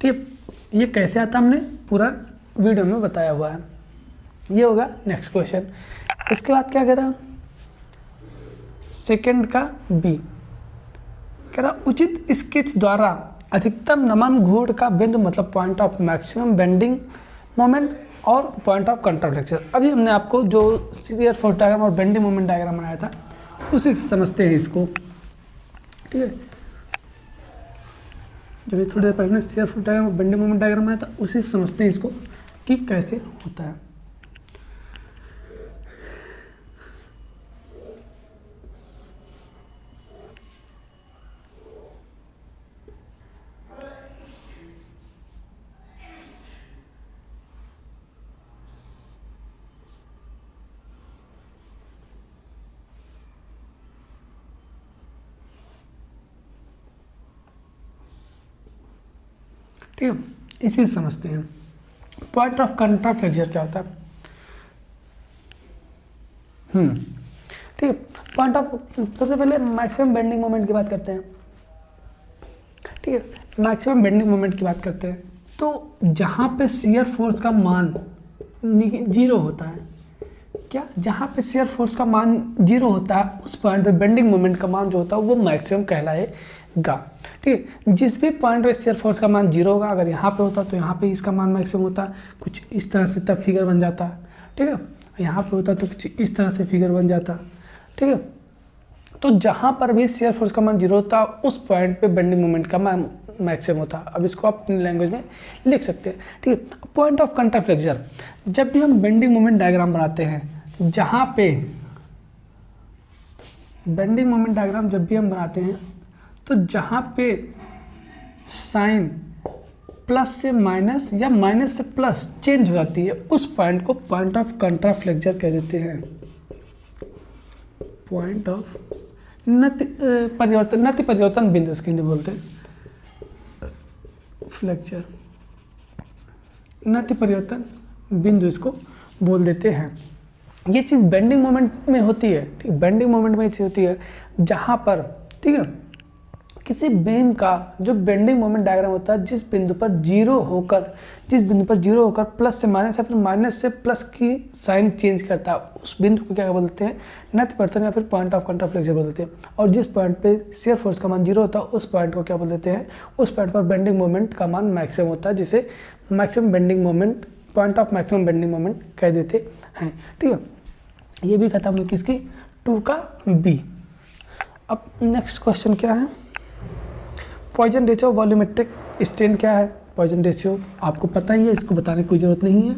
ठीक, ये कैसे आता हमने पूरा वीडियो में बताया हुआ है। ये होगा नेक्स्ट क्वेश्चन। इसके बाद क्या कह रहा, सेकंड का बी कह रहा, उचित स्केच द्वारा अधिकतम नमन घूर्ण का बिंदु मतलब point of maximum bending moment और पॉइंट ऑफ कंट्राफ्लेक्शन। अभी हमने आपको जो शियर फोर्स डायग्राम और बेंडिंग मोमेंट डायग्राम बनाया था उसी से समझते हैं इसको। ठीक है, जब ये थोड़ी देर पहले शियर फोर्स डायग्राम और बेंडिंग मोमेंट डायग्राम बनाया था उसी से समझते हैं इसको कि कैसे होता है। ठीक है, इसी से समझते हैं पॉइंट ऑफ कंट्राफ्लेक्शन क्या होता है। ठीक है, पॉइंट ऑफ, सबसे पहले मैक्सिमम बेंडिंग मोमेंट की बात करते हैं। ठीक है, मैक्सिमम बेंडिंग मोमेंट की बात करते हैं तो जहाँ पे शियर फोर्स का मान 0 होता है, क्या, जहाँ पे शियर फोर्स का मान 0 होता है उस पॉइंट पे बेंडिंग मोमेंट का मान जो होता है वो मैक्सिमम कहलाएगा। ठीक है, जिस भी पॉइंट पे शियर फोर्स का मान 0 होगा, अगर यहाँ पे होता तो यहाँ पे इसका मान मैक्सिमम होता, कुछ इस तरह से तब फिगर बन जाता। ठीक है, यहाँ पे होता तो कुछ इस तरह से फिगर बन जाता। ठीक है, तो जहाँ पर भी शियर फोर्स का मान 0 होता उस पॉइंट पे बेंडिंग मोमेंट का मान मैक्सिमम होता। अब इसको आप अपनी लैंग्वेज में लिख सकते हैं। ठीक है, पॉइंट ऑफ कंट्राफ्लेक्शन, जब भी हम बेंडिंग मोमेंट डायग्राम बनाते हैं, जहाँ पे बेंडिंग मोमेंट डायग्राम जब भी हम बनाते हैं तो जहाँ पे साइन प्लस से माइनस या माइनस से प्लस चेंज हो जाती है उस पॉइंट को पॉइंट ऑफ कंट्राफ्लेक्शन कह देते हैं। पॉइंट ऑफ नति परिवर्तन बिंदु इसके हिंदी बोलते हैं, फ्लेक्चर, नति परिवर्तन बिंदु इसको बोल देते हैं। ये चीज़ बेंडिंग मोमेंट में होती है। ठीक, बेंडिंग मोमेंट में ये चीज़ होती है जहाँ पर, ठीक है, किसी बीम का जो बेंडिंग मोमेंट डायग्राम होता है जिस बिंदु पर 0 होकर प्लस से माइनस या फिर माइनस से प्लस की साइन चेंज करता है उस बिंदु को क्या बोलते हैं, नति परिवर्तन या फिर पॉइंट ऑफ कंट्राफ्लेक्शन बोलते हैं। और जिस पॉइंट पे शियर फोर्स का मान 0 होता है उस पॉइंट को क्या बोल देते हैं, उस पॉइंट पर बेंडिंग मोमेंट का मान मैक्सिमम होता है, जिसे maximum bending moment, point of maximum bending moment कह देते हैं। ठीक है, ये भी खत्म हुई किसकी, 2 का बी। अब नेक्स्ट क्वेश्चन क्या है, पॉइजन रेशियो वॉल्यूमेट्रिक स्ट्रेन क्या है। पॉइजन रेशियो आपको पता ही है, इसको बताने की कोई ज़रूरत नहीं है।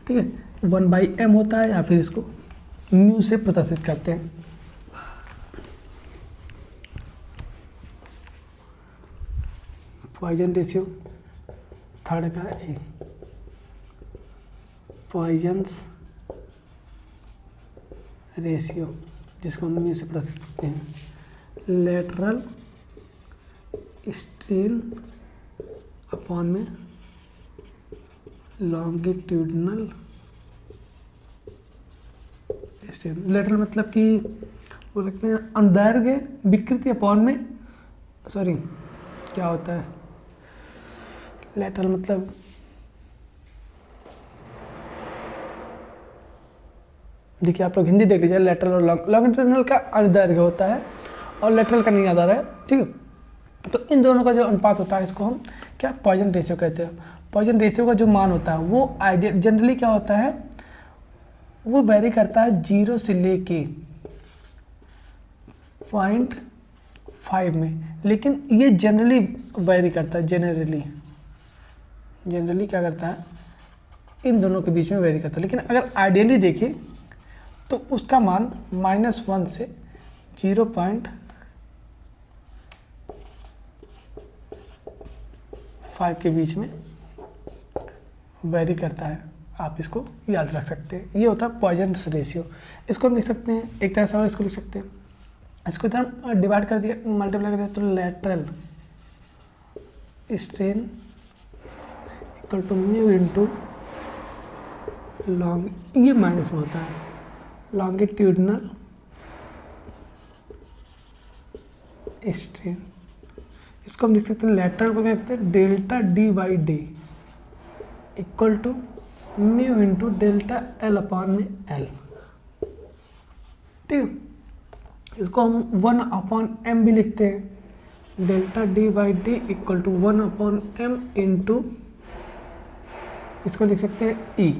ठीक है, 1/m होता है या फिर इसको म्यू से प्रदर्शित करते हैं। पॉइजन रेशियो थर्ड का ए, पॉइजन्स रेशियो जिसको हम म्यू से प्रदर्शित करते हैं, लेटरल स्ट्रेन अपॉन में लॉन्गिट्यूडनल स्ट्रेन। लेटरल मतलब कि बोल सकते हैं अनुदैर्घ्य विकृति अपॉन में, सॉरी क्या होता है लेटरल मतलब, देखिए आप लोग हिंदी देख लीजिए, लेटरल और लॉन्गिट्यूडनल का अनुदैर्घ्य होता है और लेटरल का नहीं याद आ रहा है। ठीक है, तो इन दोनों का जो अनुपात होता है इसको हम क्या, पॉइजन रेशियो कहते हैं। पॉइजन रेशियो का जो मान होता है वो आइडियल जनरली क्या होता है, वो वेरी करता है 0 से लेके 0.5 में, लेकिन ये जनरली वेरी करता है, जनरली क्या करता है, इन दोनों के बीच में वेरी करता है। लेकिन अगर आइडियली देखें तो उसका मान -1 से 0.5 के बीच में वेरी करता है। आप इसको याद रख सकते हैं, ये होता है पॉइजन रेशियो। इसको हम लिख सकते हैं एक तरह से, और इसको लिख सकते हैं इसको इधर डिवाइड कर दिया, मल्टीप्लाई कर दिया, तो lateral strain equal to mu into long, ये माइनस में होता है लॉन्गिट्यूडनल स्ट्रेन। इसको हम लिख सकते हैं, लेटरल को क्या कहते हैं, delta d by d equal to mu into delta L upon में एल। ठीक है, इसको हम 1 अपॉन एम भी लिखते हैं, delta d by d equal to 1 upon M into, इसको लिख सकते हैं ई।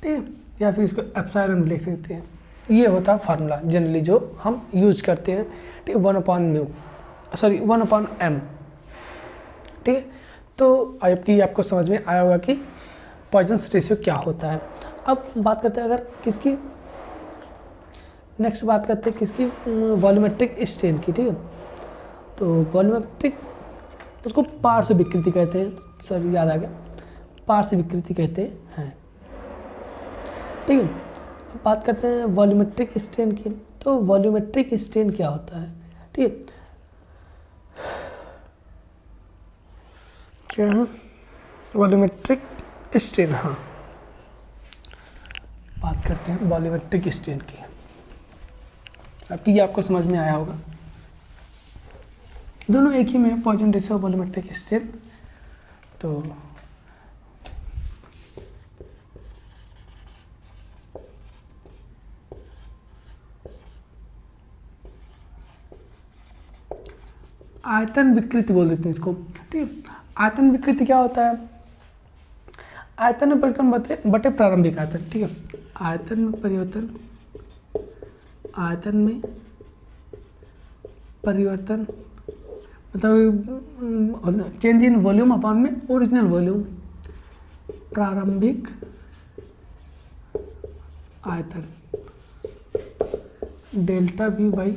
ठीक है, या फिर इसको एप्सिलॉन लिख सकते हैं। ये होता है फार्मूला जनरली जो हम यूज करते हैं। ठीक है, 1 upon mu, sorry 1 upon M. ठीक है, तो आपको समझ में आया होगा कि पॉइजन्स रेशियो क्या होता है। अब बात करते हैं अगर किसकी, नेक्स्ट बात करते हैं किसकी, वॉल्यूमेट्रिक स्ट्रेन की। ठीक है, तो वॉल्यूमेट्रिक उसको पार्श्व विकृति कहते हैं, सॉरी याद आ गया, पार्श्व विकृति कहते हैं। ठीक है, अब बात करते हैं वॉल्यूमेट्रिक स्ट्रेन की। तो वॉल्यूमेट्रिक स्ट्रेन क्या होता है, ठीक है, क्या है वॉल्यूमेट्रिक स्ट्रेन। हाँ, बात करते हैं वॉल्यूमेट्रिक स्ट्रेन की। अब ये आपको समझ में आया होगा, दोनों एक ही में, पॉइजन रेशियो वॉल्यूमेट्रिक स्ट्रेन। तो आयतन विकृति बोल देते हैं इसको। ठीक है, आयतन विकृति क्या होता है, आयतन में परिवर्तन बटे प्रारंभिक आयतन। ठीक है, आयतन में परिवर्तन, आयतन में परिवर्तन मतलब चेंज इन वॉल्यूम अपॉन में ओरिजिनल वॉल्यूम, प्रारंभिक आयतन डेल्टा वी बाई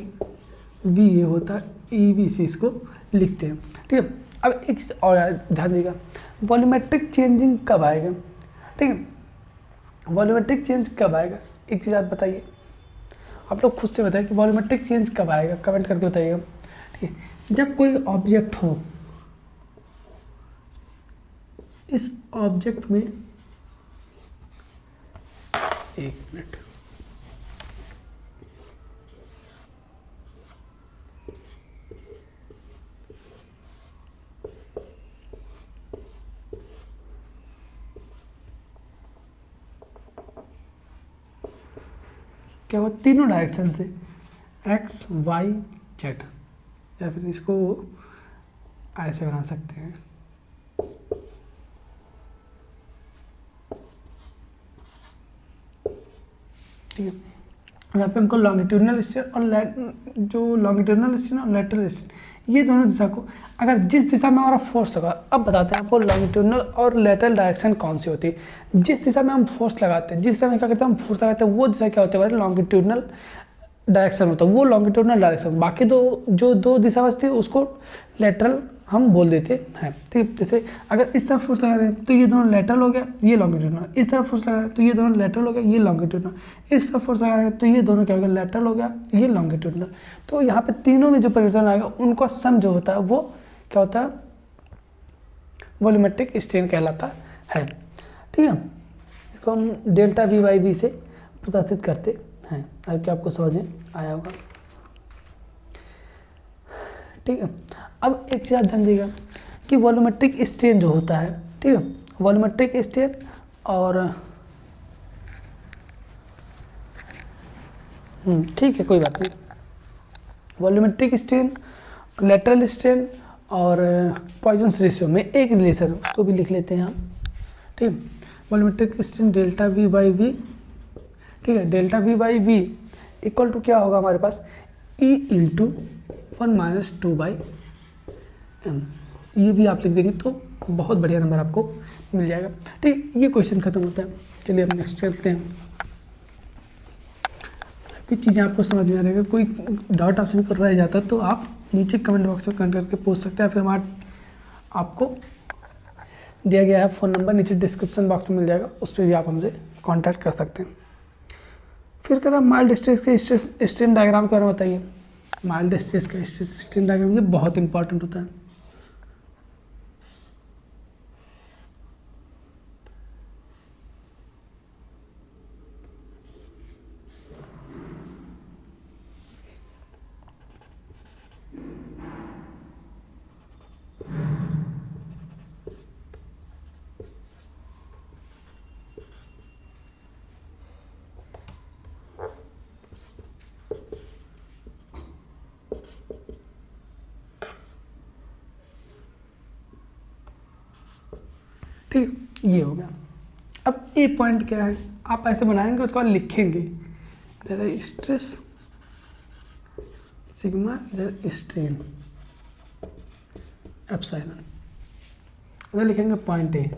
वी, ये होता है ई वी सी, इसको लिखते हैं। ठीक है, अब एक चीज़ और ध्यान दीजिएगा, वॉल्यूमेट्रिक चेंजिंग कब आएगा। ठीक है, वॉल्यूमेट्रिक चेंज कब आएगा, एक चीज़ आप बताइए, आप लोग खुद से बताइए कि वॉल्यूमेट्रिक चेंज कब आएगा, कमेंट करके बताइएगा। ठीक है, जब कोई ऑब्जेक्ट हो, इस ऑब्जेक्ट में, एक मिनट, क्या वो तीनों डायरेक्शन से एक्स वाई जेड, या फिर इसको ऐसे बना सकते हैं। ठीक है, यहाँ पे हमको लॉन्गिट्यूडनल स्ट्रेन और जो लॉन्गिट्यूडनल स्ट्रेन और लेटरल स्ट्रेन, ये दोनों दिशा को, अगर जिस दिशा में हमारा फोर्स लगा, अब बताते हैं आपको लॉन्गिट्यूडनल और लेटरल डायरेक्शन कौन सी होती है। जिस दिशा में हम फोर्स लगाते हैं, जिस दिशा में क्या करते हैं हम फोर्स लगाते हैं, वो दिशा क्या होती है, लॉन्गिट्यूडनल डायरेक्शन होता है, वो लॉन्गिट्यूडनल डायरेक्शन। बाकी दो दिशा बचती है उसको लेटरल हम बोल देते हैं। ठीक, जैसे अगर इस तरफ फोर्स लगा रहे हैं तो ये दोनों लेटरल हो गया, ये लॉन्गिट्यूडनल, इस तरफ फोर्स लगा रहे हैं तो ये दोनों लेटरल हो गया, ये लॉन्गिट्यूडनल, इस तरफ फोर्स लगा रहे हैं तो ये दोनों क्या हो गया, लेटरल हो गया, ये लॉन्गिट्यूडनल। तो यहाँ पे तीनों में जो परिवर्तन आएगा उनका सम जो होता है वो क्या होता है, वॉल्यूमेट्रिक स्ट्रेन कहलाता है। ठीक है, इसको हम डेल्टा वी बाई वी से प्रदर्शित करते हैं। अब क्या आपको समझ में आया होगा। ठीक है, अब एक चीज़ ध्यान दीजिएगा कि वॉल्यूमेट्रिक स्ट्रेन जो होता है, ठीक है, वॉल्यूमेट्रिक स्ट्रेन और ठीक है कोई बात नहीं, वॉल्यूमेट्रिक स्ट्रेन, लेटरल स्ट्रेन और पॉइजन्स रेशियो में एक रिलेशन, उसको भी लिख लेते हैं हम। ठीक है, volumetric strain delta V by V, ठीक है, delta V by V equal to क्या होगा हमारे पास, ई इंटू 1 - 2/m। ये भी आप लिख देंगे तो बहुत बढ़िया नंबर आपको मिल जाएगा। ठीक, ये क्वेश्चन खत्म होता है। चलिए अब नेक्स्ट चलते हैं। कुछ चीज़ें आपको समझ में आ रहेगा, कोई डाउट आप सभी को रह जाता तो आप नीचे कमेंट बॉक्स में कमेंट करके पूछ सकते हैं, फिर हमारा आपको दिया गया है फ़ोन नंबर नीचे डिस्क्रिप्शन बॉक्स में मिल जाएगा, उस पर भी आप हमसे कांटेक्ट कर सकते हैं। फिर कह रहा माइल्ड स्ट्रेस के स्ट्रेन डायग्राम के बारे में बताइए। माइल्ड स्ट्रेस का स्ट्रेन डायग्राम ये बहुत इंपॉर्टेंट होता है। ठीक, ये हो गया। अब ए पॉइंट क्या है, आप ऐसे बनाएंगे, उसके बाद लिखेंगे इधर स्ट्रेस सिग्मा, इधर स्ट्रेन एप्सिलॉन, इधर लिखेंगे point A,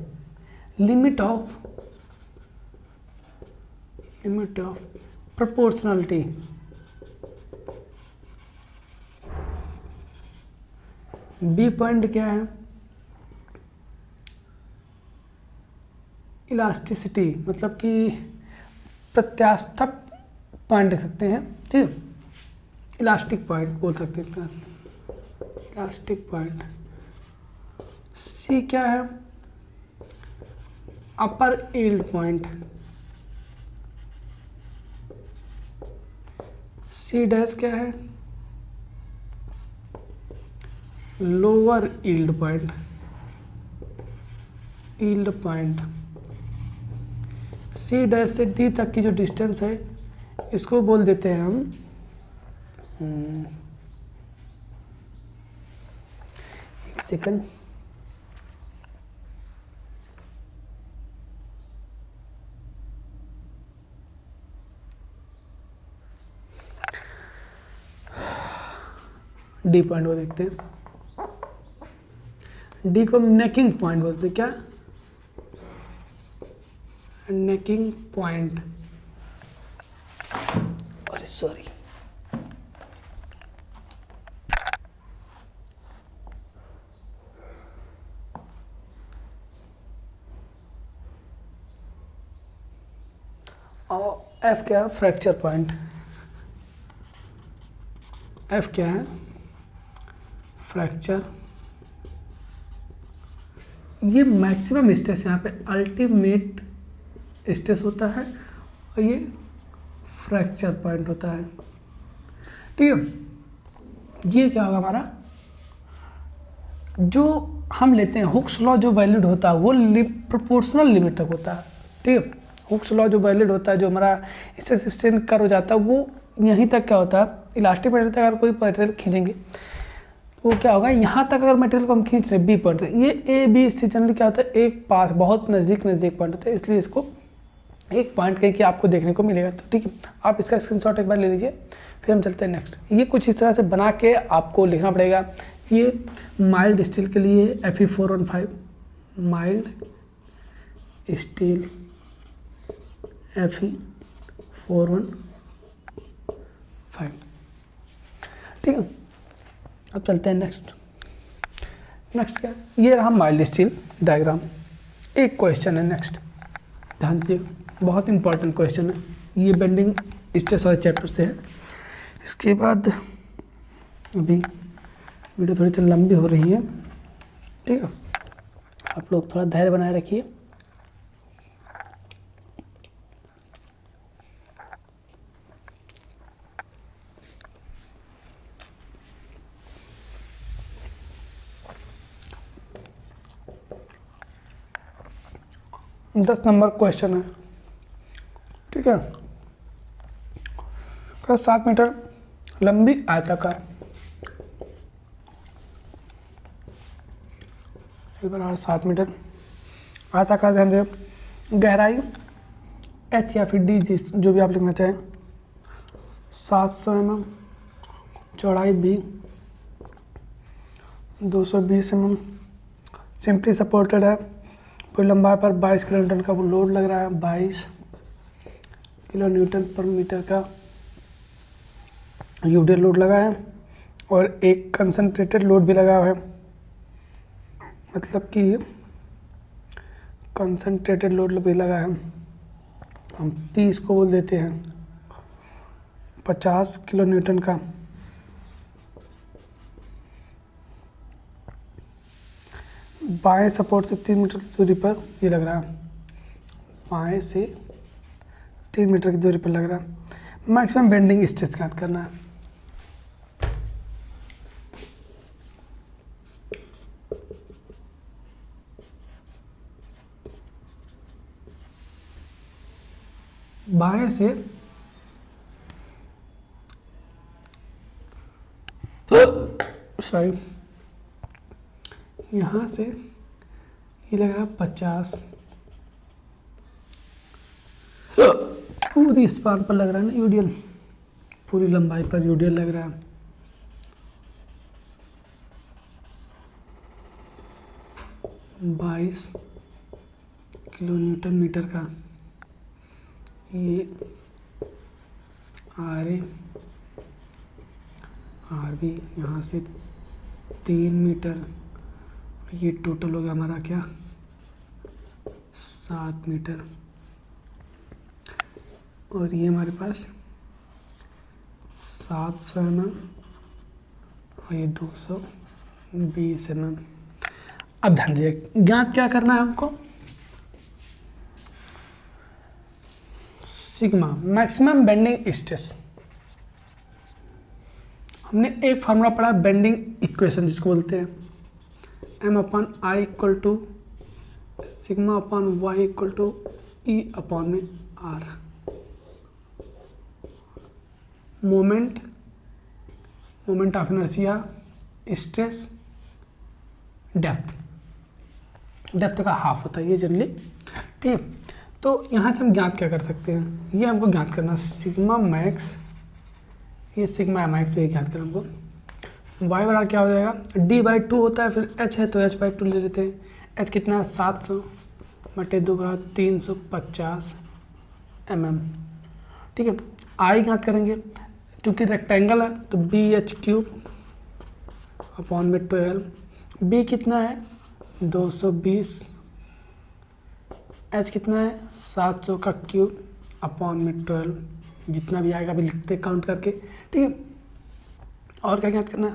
limit of proportionality B point क्या है, इलास्टिसिटी, मतलब कि प्रत्यास्थ पॉइंट लिख सकते हैं, ठीक है, इलास्टिक पॉइंट बोल सकते हैं, इलास्टिक पॉइंट। सी क्या है, upper yield point, C dash क्या है, lower yield point, C dash से डी तक की जो डिस्टेंस है इसको बोल देते हैं हम एक सेकंड, डी पॉइंट को देखते हैं। डी को नेकिंग पॉइंट बोलते हैं, क्या, नेकिंग पॉइंट, अरे सॉरी, और एफ क्या है, फ्रैक्चर पॉइंट, एफ क्या है, फ्रैक्चर। ये मैक्सिमम स्ट्रेस, यहाँ पे अल्टीमेट स्ट्रेस होता है और ये फ्रैक्चर पॉइंट होता है, ठीक है। ये क्या होगा हमारा, जो हम लेते हैं हुक्स लॉ, जो वैलिड होता है वो प्रोपोर्शनल लिमिट तक होता है, ठीक है। हुक्स लॉ जो वैलिड होता है, जो हमारा स्ट्रेस स्ट्रेन कर्व हो जाता है, वो यहीं तक क्या होता है, इलास्टिक मटेरियल तक अगर कोई मटेरियल खींचेंगे वो क्या होगा, यहाँ तक अगर मटेरियल को हम खींच रहे बी पॉइंट, ये ए बी सी जनरली क्या होता है, एक पास बहुत नज़दीक पॉइंट होता है, इसलिए इसको एक पॉइंट कहीं कि आपको देखने को मिलेगा। तो ठीक है, आप इसका स्क्रीनशॉट एक बार ले लीजिए, फिर हम चलते हैं नेक्स्ट। ये कुछ इस तरह से बना के आपको लिखना पड़ेगा। ये माइल्ड स्टील के लिए Fe415, माइल्ड स्टील Fe415, ठीक है। अब चलते हैं नेक्स्ट क्या, ये रहा माइल्ड स्टील डायग्राम। एक क्वेश्चन है नेक्स्ट, ध्यान दीजिए, बहुत इंपॉर्टेंट क्वेश्चन है, ये बेंडिंग स्ट्रेस वाले चैप्टर से है। इसके बाद अभी वीडियो थोड़ी सी लंबी हो रही है, ठीक है, आप लोग थोड़ा धैर्य बनाए रखिए। दस नंबर क्वेश्चन है, ठीक है। 7 मीटर लंबी आयताकार, 7 मीटर आयताकार, ध्यान दें, गहराई h या फिर d जो भी आप लिखना चाहें, 700 mm, चौड़ाई b 220 mm, सिंपली सपोर्टेड है, पूरी लंबाई पर 22 किलोन्यूटन का वो लोड लग रहा है, 22 किलोन्यूटन पर मीटर का यूडे लोड लगा है, और एक कंसंट्रेटेड लोड भी लगा हुआ है, मतलब कि कंसंट्रेटेड लोड भी लगा है, हम पी इसको बोल देते हैं, 50 किलो न्यूटन का बाएं सपोर्ट से 3 मीटर की दूरी पर ये लग रहा है, बाएं से 3 मीटर की दूरी पर लग रहा है। मैक्सिमम बेंडिंग स्ट्रेस ज्ञात करना है। बाएं से सॉरी यहाँ से ये लग रहा है 50, पूरी स्पान पर लग रहा है ना यूडियल, पूरी लंबाई पर यूडियल लग रहा है। बाईस किलो न्यूटन मीटर का ये आर बी यहाँ से 3 मीटर, ये टोटल होगा हमारा क्या 7 मीटर, और ये हमारे पास 700 mm और ये 220 mm। अब ध्यान दीजिए, ज्ञात क्या करना है हमको, सिग्मा मैक्सिमम बेंडिंग स्ट्रेस। हमने एक फार्मूला पढ़ा बेंडिंग इक्वेशन जिसको बोलते हैं M/I = sigma upon Y = E/R। Moment of inertia, stress, depth का हाफ होता है ये जनरली, ठीक है। तो यहाँ से हम ज्ञात क्या कर सकते हैं, ये हमको ज्ञात करना सिग्मा मैक्स, ये सिग्मा मैक्स ये ज्ञात करना हमको। वाई बराबर क्या हो जाएगा, D/2 होता है, फिर H है तो H/2 ले लेते हैं। H कितना है 700 बटे 2 बराबर 350 mm, ठीक है। I ज्ञात करेंगे, चूँकि रेक्टेंगल है तो BH³ अपॉन में 12, B कितना है 220, H कितना है 700 का क्यूब अपॉन में 12, जितना भी आएगा अभी लिखते काउंट करके, ठीक है। और क्या ज्ञात करना है,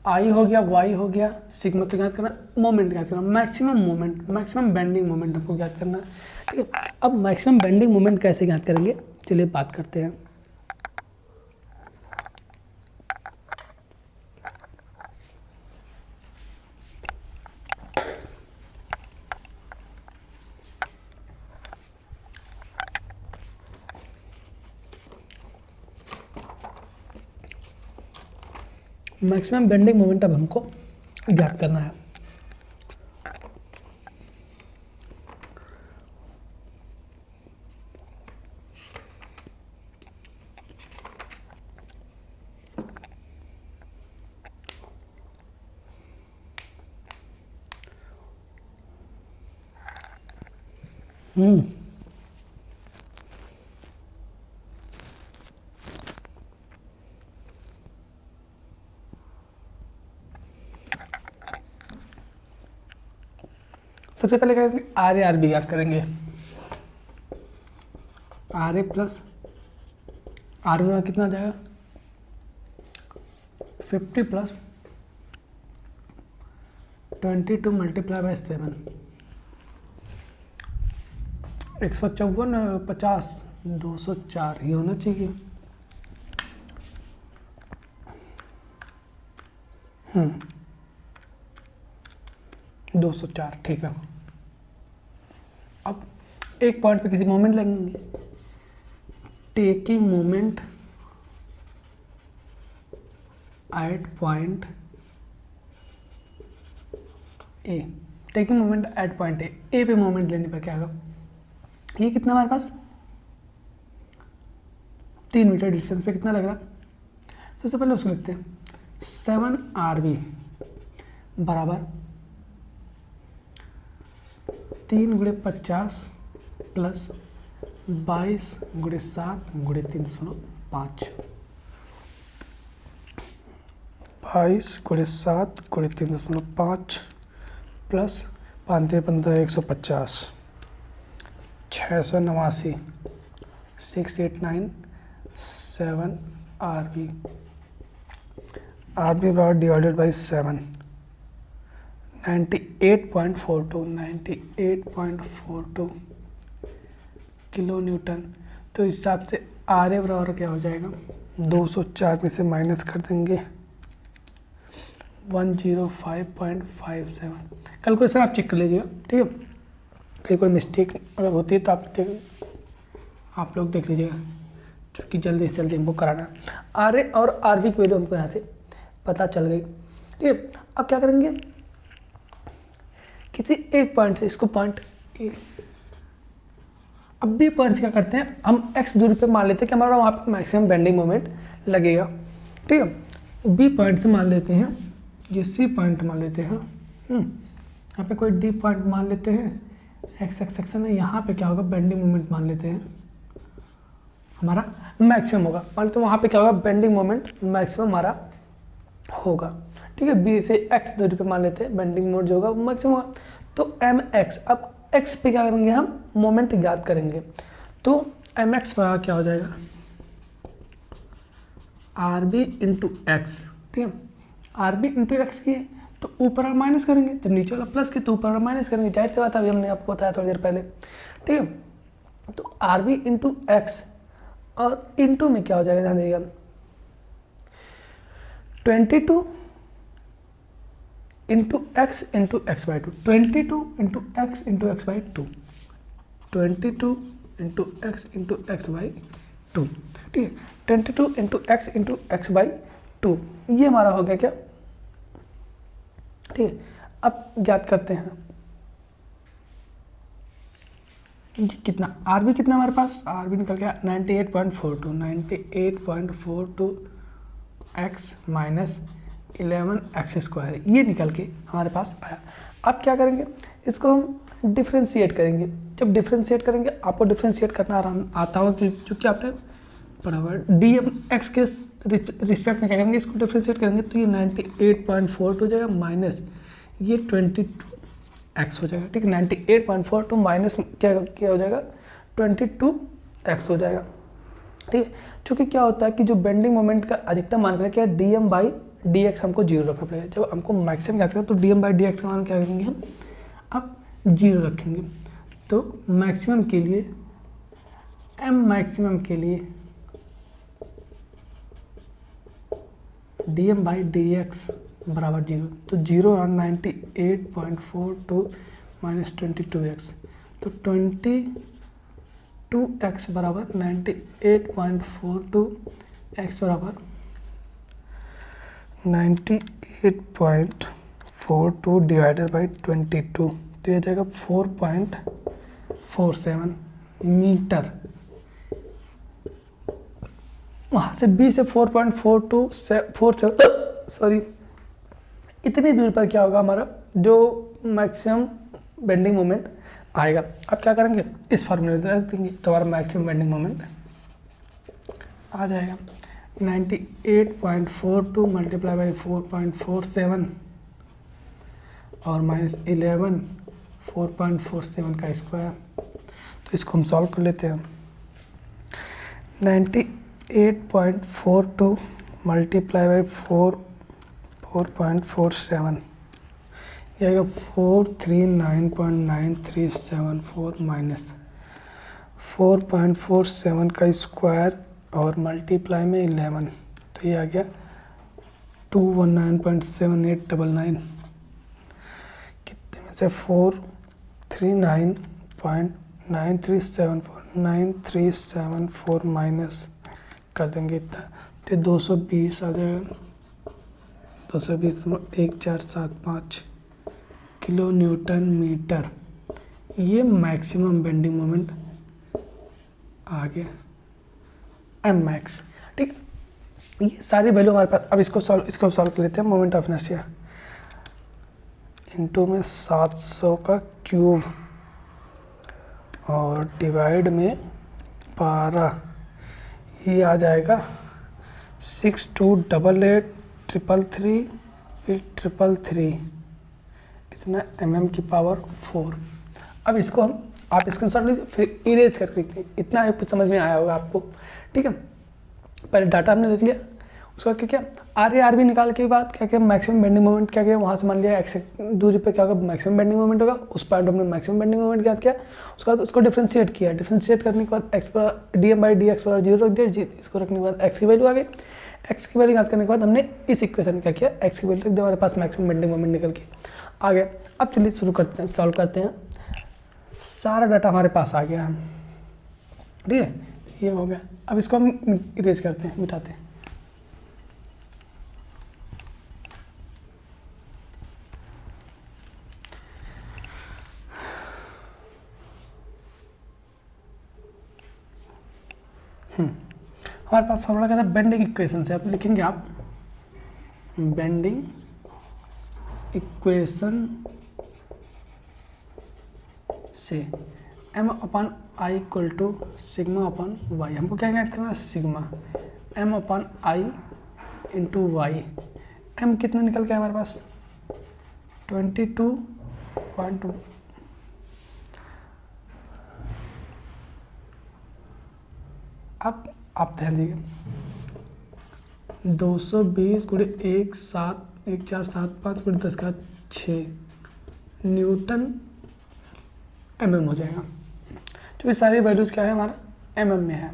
आई हो गया, वाई हो गया, सिग्मा तो ज्ञात करना, मोमेंट ज्ञात करना, maximum moment, maximum bending moment हमको ज्ञात करना है, ठीक है। अब मैक्सिमम बेंडिंग मोमेंट कैसे ज्ञात करेंगे, चलिए बात करते हैं। मैक्सिमम बेंडिंग मोमेंट अब हमको ज्ञात करना है। सबसे पहले क्या करेंगे, RA/RB ज्ञात करेंगे। RA प्लस RB कितना आ जाएगा 50 प्लस 22 × 7, 154, 50, 204 ये होना चाहिए। 204 ठीक है। अब एक पॉइंट पे किसी मोमेंट लगेंगे, taking moment at point A, taking moment at point ए पे मोमेंट लेने पर क्या होगा, ये कितना हमारे पास 3 मीटर डिस्टेंस पे कितना लग रहा, सबसे पहले उसको लिखते हैं 7 RB बराबर 3 × 50 प्लस 22 × 7 × 3.5, 22 × 7 × 3.5 प्लस 5 × 15 150, 689 689 7 आर बी बराबर डिवाइडेड बाई 7, 98.42 किलो न्यूटन। तो इस हिसाब से आर ए बराबर क्या हो जाएगा, 204 में से माइनस कर देंगे 105.57। कैलकुलेशन आप चेक कर लीजिएगा, ठीक है। कहीं कोई मिस्टेक अगर होती है तो आप लोग देख लीजिएगा, क्योंकि जल्दी से जल्दी हमको कराना है। आर ए और आर बी की वैल्यू हमको यहाँ से पता चल गई, ठीक है। अब क्या करेंगे, किसी एक पॉइंट से इसको पॉइंट ए, अब बी पॉइंट से क्या करते हैं, हम एक्स दूरी पे मान लेते हैं कि हमारा वहाँ पे मैक्सिमम बेंडिंग मोमेंट लगेगा, ठीक है। बी पॉइंट से मान लेते हैं, ये सी पॉइंट मान लेते हैं, यहाँ पे कोई डी पॉइंट मान लेते हैं, एक्स एक्स सेक्शन है, यहाँ पे क्या होगा, बेंडिंग मोमेंट मान लेते हैं हमारा मैक्सिमम होगा। मान तो वहाँ पे क्या होगा, बेंडिंग मोमेंट मैक्सिमम हमारा होगा, ठीक है। बी से एक्स दूरी पे मान लेते हैं, बेंडिंग मोमेंट जो होगा वो मैक्सिमम होगा। तो एम एक्स, अब एक्स पे क्या करेंगे, हम मोमेंट ज्ञात करेंगे। तो एम एक्स पर क्या हो जाएगा, आर बी इंटू एक्स, ठीक है। आर बी इंटू एक्स की है तो ऊपर आप माइनस करेंगे, जब नीचे वाला प्लस की तो ऊपर आप माइनस करेंगे, जाहिर सी बात है, अभी हमने आपको बताया थोड़ी देर पहले, ठीक है। तो आर बी इंटू एक्स और इंटू में क्या हो जाएगा, ध्यान दीजिएगा, 22 into x by 2, 22 into x by 2, 22 into x by 2, ठीक है। 22 इंटू एक्स बाई 2, ये हमारा हो गया क्या, ठीक है। अब ज्ञात करते हैं ये कितना, आर बी कितना हमारे पास, आर बी निकल गया 98.42 एक्स माइनस 11 एक्स स्क्वायर, ये निकल के हमारे पास आया। अब क्या करेंगे, इसको हम डिफ्रेंशिएट करेंगे। जब डिफ्रेंशिएट करेंगे, आपको डिफ्रेंशिएट करना आराम आता होगा कि चूँकि आपने पढ़ा हुआ है, डी एम एक्स के रिस्पेक्ट में क्या करेंगे, इसको डिफ्रेंशिएट करेंगे तो ये 98.42 हो जाएगा माइनस ये 22 एक्स हो जाएगा, ठीक है। 98.42 माइनस क्या हो जाएगा, 22 एक्स हो जाएगा, ठीक है। चूँकि क्या होता है कि जो बेंडिंग मोमेंट का अधिकतम मान कर क्या, d M by d x हमको जीरो रखना पड़ेगा। जब हमको मैक्सिमम ज्ञात करें तो d M by d x का मान क्या करेंगे हम, अब जीरो रखेंगे। तो मैक्सिमम के लिए, एम मैक्सिमम के लिए d M by d x बराबर जीरो, तो जीरो और 98.42 माइनस 22 एक्स, तो 22 एक्स बराबर 98.42 एक्स बराबर 98.42 डिवाइडेड बाई 22, तो ये जाएगा 4.47 मीटर। वहाँ से बी से 4.47 इतनी दूरी पर क्या होगा हमारा जो मैक्सिमम बेंडिंग मोमेंट आएगा। अब क्या करेंगे, इस फार्मूले में रख देंगे तो हमारा मैक्सिमम बेंडिंग मोमेंट आ जाएगा 98.42 मल्टीप्लाई बाई 4.47 और माइनस 11 4.47 का स्क्वायर। तो इसको हम सॉल्व कर लेते हैं। 98.42 मल्टीप्लाई बाई 4.47 ये आएगा 439.9374 माइनस 4.47 का स्क्वायर और मल्टीप्लाई में 11, तो ये आ गया 219.7899, कितने में से 439.9374 माइनस कर देंगे इतना, तो 220 आ जाएगा, 220.1475 किलो न्यूटन मीटर। ये मैक्सिमम बेंडिंग मोमेंट आ गया एम मैक्स, ठीक है। ये सारी वैल्यू हमारे पास। अब इसको सॉल्व कर लेते हैं। मोमेंट ऑफ इनर्शिया इनटू में 700 का क्यूब और डिवाइड में 12, ये आ जाएगा 628833 फिर 333 इतना mm की पावर 4। अब इसको आप स्क्रीनशॉट लीजिए फिर इरेज करके देखते हैं। इतना आपको समझ में आया होगा आपको, ठीक है। पहले डाटा हमने लिख लिया, उसके बाद क्या किया आर ए आर बी निकाल के बाद क्या किया मैक्सिमम बेंडिंग मोमेंट क्या किया, वहाँ से मान लिया एक्स दूरी पे क्या होगा मैक्सिमम बेंडिंग मोमेंट होगा, उस पॉइंट हमने मैक्सिमम बेंडिंग मोमेंट याद किया, उसके बाद उसको डिफ्रेंशिएट किया, डिफ्रेंशिएट करने के बाद एक्स पर d M by d x पर जीरो रख दिया, इसको रखने के बाद एक्स की वैल्यू आ गई, एक्स की वैल्यू याद करने के बाद हमने इस इक्वेशन में क्या किया एक्स की वैल्यू रख दिया, हमारे पास मैक्सिमम बेंडिंग मोमेंट निकल के आ गया। अब चलिए शुरू करते हैं, सॉल्व करते हैं। सारा डाटा हमारे पास आ गया, ठीक है, ये हो गया। अब इसको हम इरेज करते हैं, मिटाते हैं। हमारे पास फॉर्मूला क्या था बेंडिंग इक्वेशन से, आप लिखेंगे आप बेंडिंग इक्वेशन से m upon I equal to sigma upon y, हमको क्या याद करना है sigma m upon I into y. m कितना निकल के हमारे पास 22.2। अब आप ध्यान दीजिए 220 गुणे 1.475 गुणे 10⁶ न्यूटन mm हो जाएगा। तो ये सारी वैल्यूज क्या है हमारा mm में है।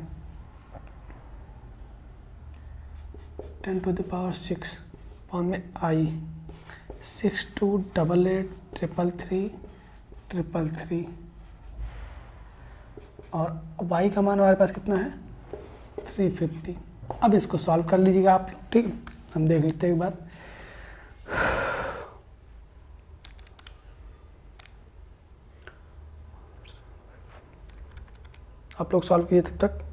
10⁶ पाउंड में आई 62883333 और y का मान हमारे पास कितना है 350। अब इसको सॉल्व कर लीजिएगा आप लोग, ठीक है, हम देख लेते हैं एक बार। आप लोग सॉल्व कीजिए तब तक।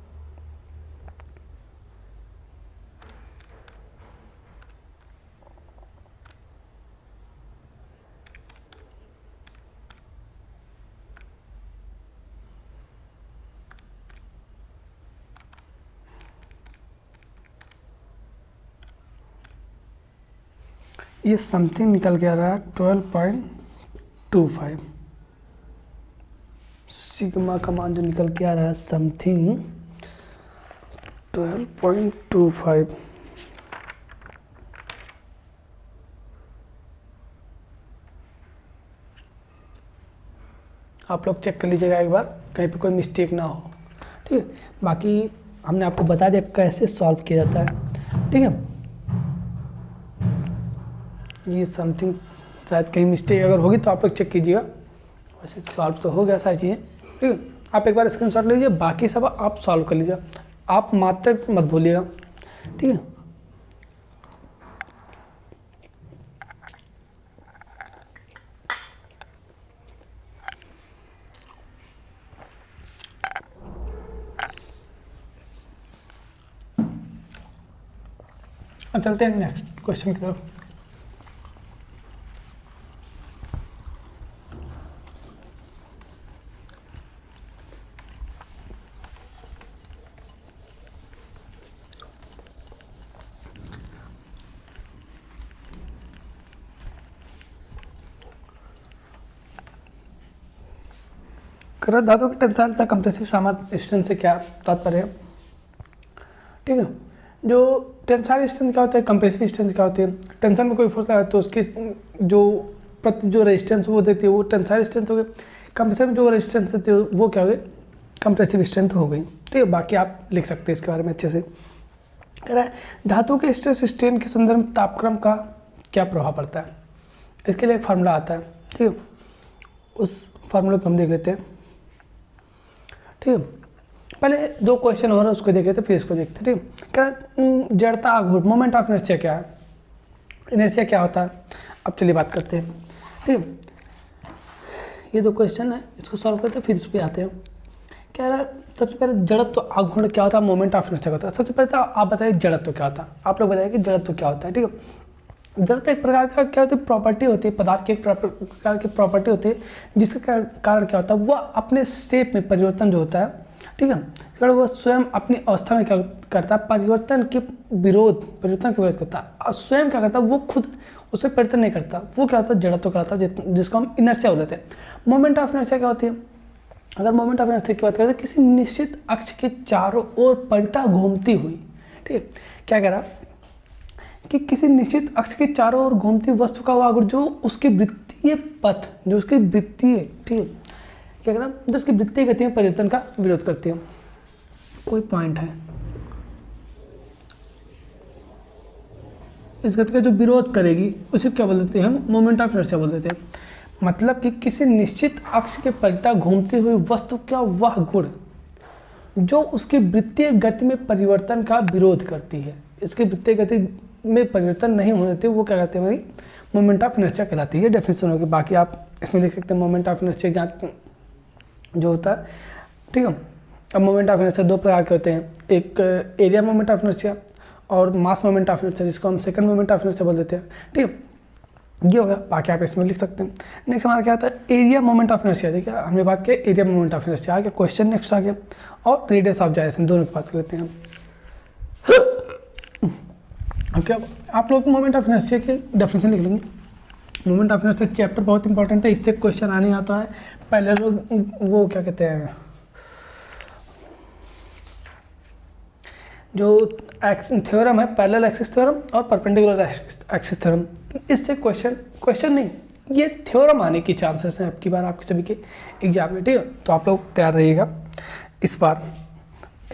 ये समथिंग निकल के आ रहा है 12.25। सिग्मा का मान जो निकल के आ रहा है समथिंग 12.25। आप लोग चेक कर लीजिएगा एक बार, कहीं पे कोई मिस्टेक ना हो, ठीक है। बाकी हमने आपको बता दिया कैसे सॉल्व किया जाता है, ठीक है। ये समथिंग शायद कहीं मिस्टेक अगर होगी तो आप लोग चेक कीजिएगा, वैसे सॉल्व तो हो गया सारी चीज़ें, ठीक है। आप एक बार स्क्रीनशॉट लीजिए, बाकी सब आप सॉल्व कर लीजिए, आप मात्र मत भूलिएगा, ठीक है। अब चलते हैं नेक्स्ट क्वेश्चन की तरफ। कर धातु की टेंसाइल तथा कंप्रेसिव सामर्थ्य स्ट्रेंथ से क्या तात्पर्य है, ठीक है। जो टेंसाइल स्ट्रेंथ क्या होता है, कंप्रेसिव स्ट्रेंथ क्या होती है। टेंशन में कोई फोर्स आया तो उसकी जो रेजिस्टेंस वो देती है वो टेंसाइल स्ट्रेंथ हो गई। कंप्रेसिव में जो रेजिस्टेंस देती है वो क्या हो गई कंप्रेसिव स्ट्रेंथ हो गई, ठीक है। बाकी आप लिख सकते हैं इसके बारे में अच्छे से। कह रहा है धातु के स्ट्रेस स्ट्रेन के संदर्भ में तापक्रम का क्या प्रभाव पड़ता है। इसके लिए एक फार्मूला आता है, ठीक है, उस फार्मूले को हम देख लेते हैं, ठीक है। पहले दो क्वेश्चन हो रहा है उसको देख लेते फिर इसको देखते, ठीक है। क्या जड़ता आघूर्ण मोमेंट ऑफ इनर्शिया क्या है, इनर्शिया क्या होता है। अब चलिए बात करते हैं, ठीक है। ये दो क्वेश्चन है, इसको सॉल्व करते हैं फिर इस पर आते हैं। कह रहा है सबसे पहले जड़त्व आघूर्ण क्या होता है, मोमेंट ऑफ इनर्शिया क्या होता है। सबसे पहले तो आप बताइए जड़त्व क्या होता है, आप लोग बताइए कि जड़त्व क्या होता है, ठीक है। जड़त्व एक प्रकार का क्या होती है प्रॉपर्टी होती है, पदार्थ की एक प्रकार की प्रॉपर्टी होती है जिसके कारण क्या होता है वह अपने शेप में परिवर्तन जो होता है, ठीक है, अगर वह स्वयं अपनी अवस्था में क्या करता है परिवर्तन के विरोध करता है। स्वयं क्या करता है वो खुद उस पर परिवर्तन नहीं करता, वो क्या होता है जड़त्व कराता है जिसको हम इनर्शिया बोलते हैं। मोमेंट ऑफ इनर्शिया क्या होती है, अगर मोमेंट ऑफ इनर्शिया की बात करें तो किसी निश्चित अक्ष के चारों ओर परिता घूमती हुई, ठीक है। क्या कह रहा कि किसी निश्चित अक्ष के चारों ओर घूमती वस्तु का वह जो उसके वृत्तीय पथ, जो उसके वृत्तीय, ठीक है, क्या कह रहा, जो उसकी वृत्तीय गति में परिवर्तन का विरोध करती है। कोई पॉइंट है, इस गति का जो विरोध करेगी उसे क्या बोल देते हैं हम? मोमेंट ऑफ इनर्शिया बोल देते हैं। मतलब कि किसी निश्चित अक्ष के परितः घूमती हुई वस्तु का वह गुण जो उसकी वृत्तीय गति में परिवर्तन का विरोध करती है, इसकी वृत्तीय गति में परिवर्तन नहीं होने देती, वो क्या कहते हैं हमारी मोमेंट ऑफ इनर्शिया कहलाती है। डेफिनेशन होगी, बाकी आप इसमें लिख सकते हैं मोमेंट ऑफ इनर्शिया ज्ञात जो होता है, ठीक है। अब मोमेंट ऑफ इनर्शिया दो प्रकार के होते हैं, एक एरिया मोमेंट ऑफ इनर्शिया और मास मोमेंट ऑफ इनर्शिया, जिसको हम सेकंड मोमेंट ऑफ इनर्शिया बोल देते हैं, ठीक है। ये होगा, बाकी आप इसमें लिख सकते हैं। नेक्स्ट हमारा क्या आता है? Area moment of inertia. देखिए हमने बात की एरिया मोमेंट ऑफ इनर्शिया, आ गया क्वेश्चन नेक्स्ट आ गया, और रेडियस ऑफ जायरेशन, दोनों की बात कर लेते हैं हम। अब क्या आप लोग मोमेंट ऑफ इनर्शिया के डेफिनेशन लिख लेंगे। मोमेंट ऑफ इनर्शिया चैप्टर बहुत इंपॉर्टेंट है, इससे क्वेश्चन आने आता है। पहले लोग वो क्या कहते हैं, जो थ्योरम है, पैरेलल एक्सिस थ्योरम और परपेंडिकुलर एक्सिस थ्योरम, इससे क्वेश्चन नहीं, ये थ्योरम आने की चांसेस हैं आपकी बार आपके सभी के एग्जाम में, ठीक है। तो आप लोग तैयार रहिएगा इस बार।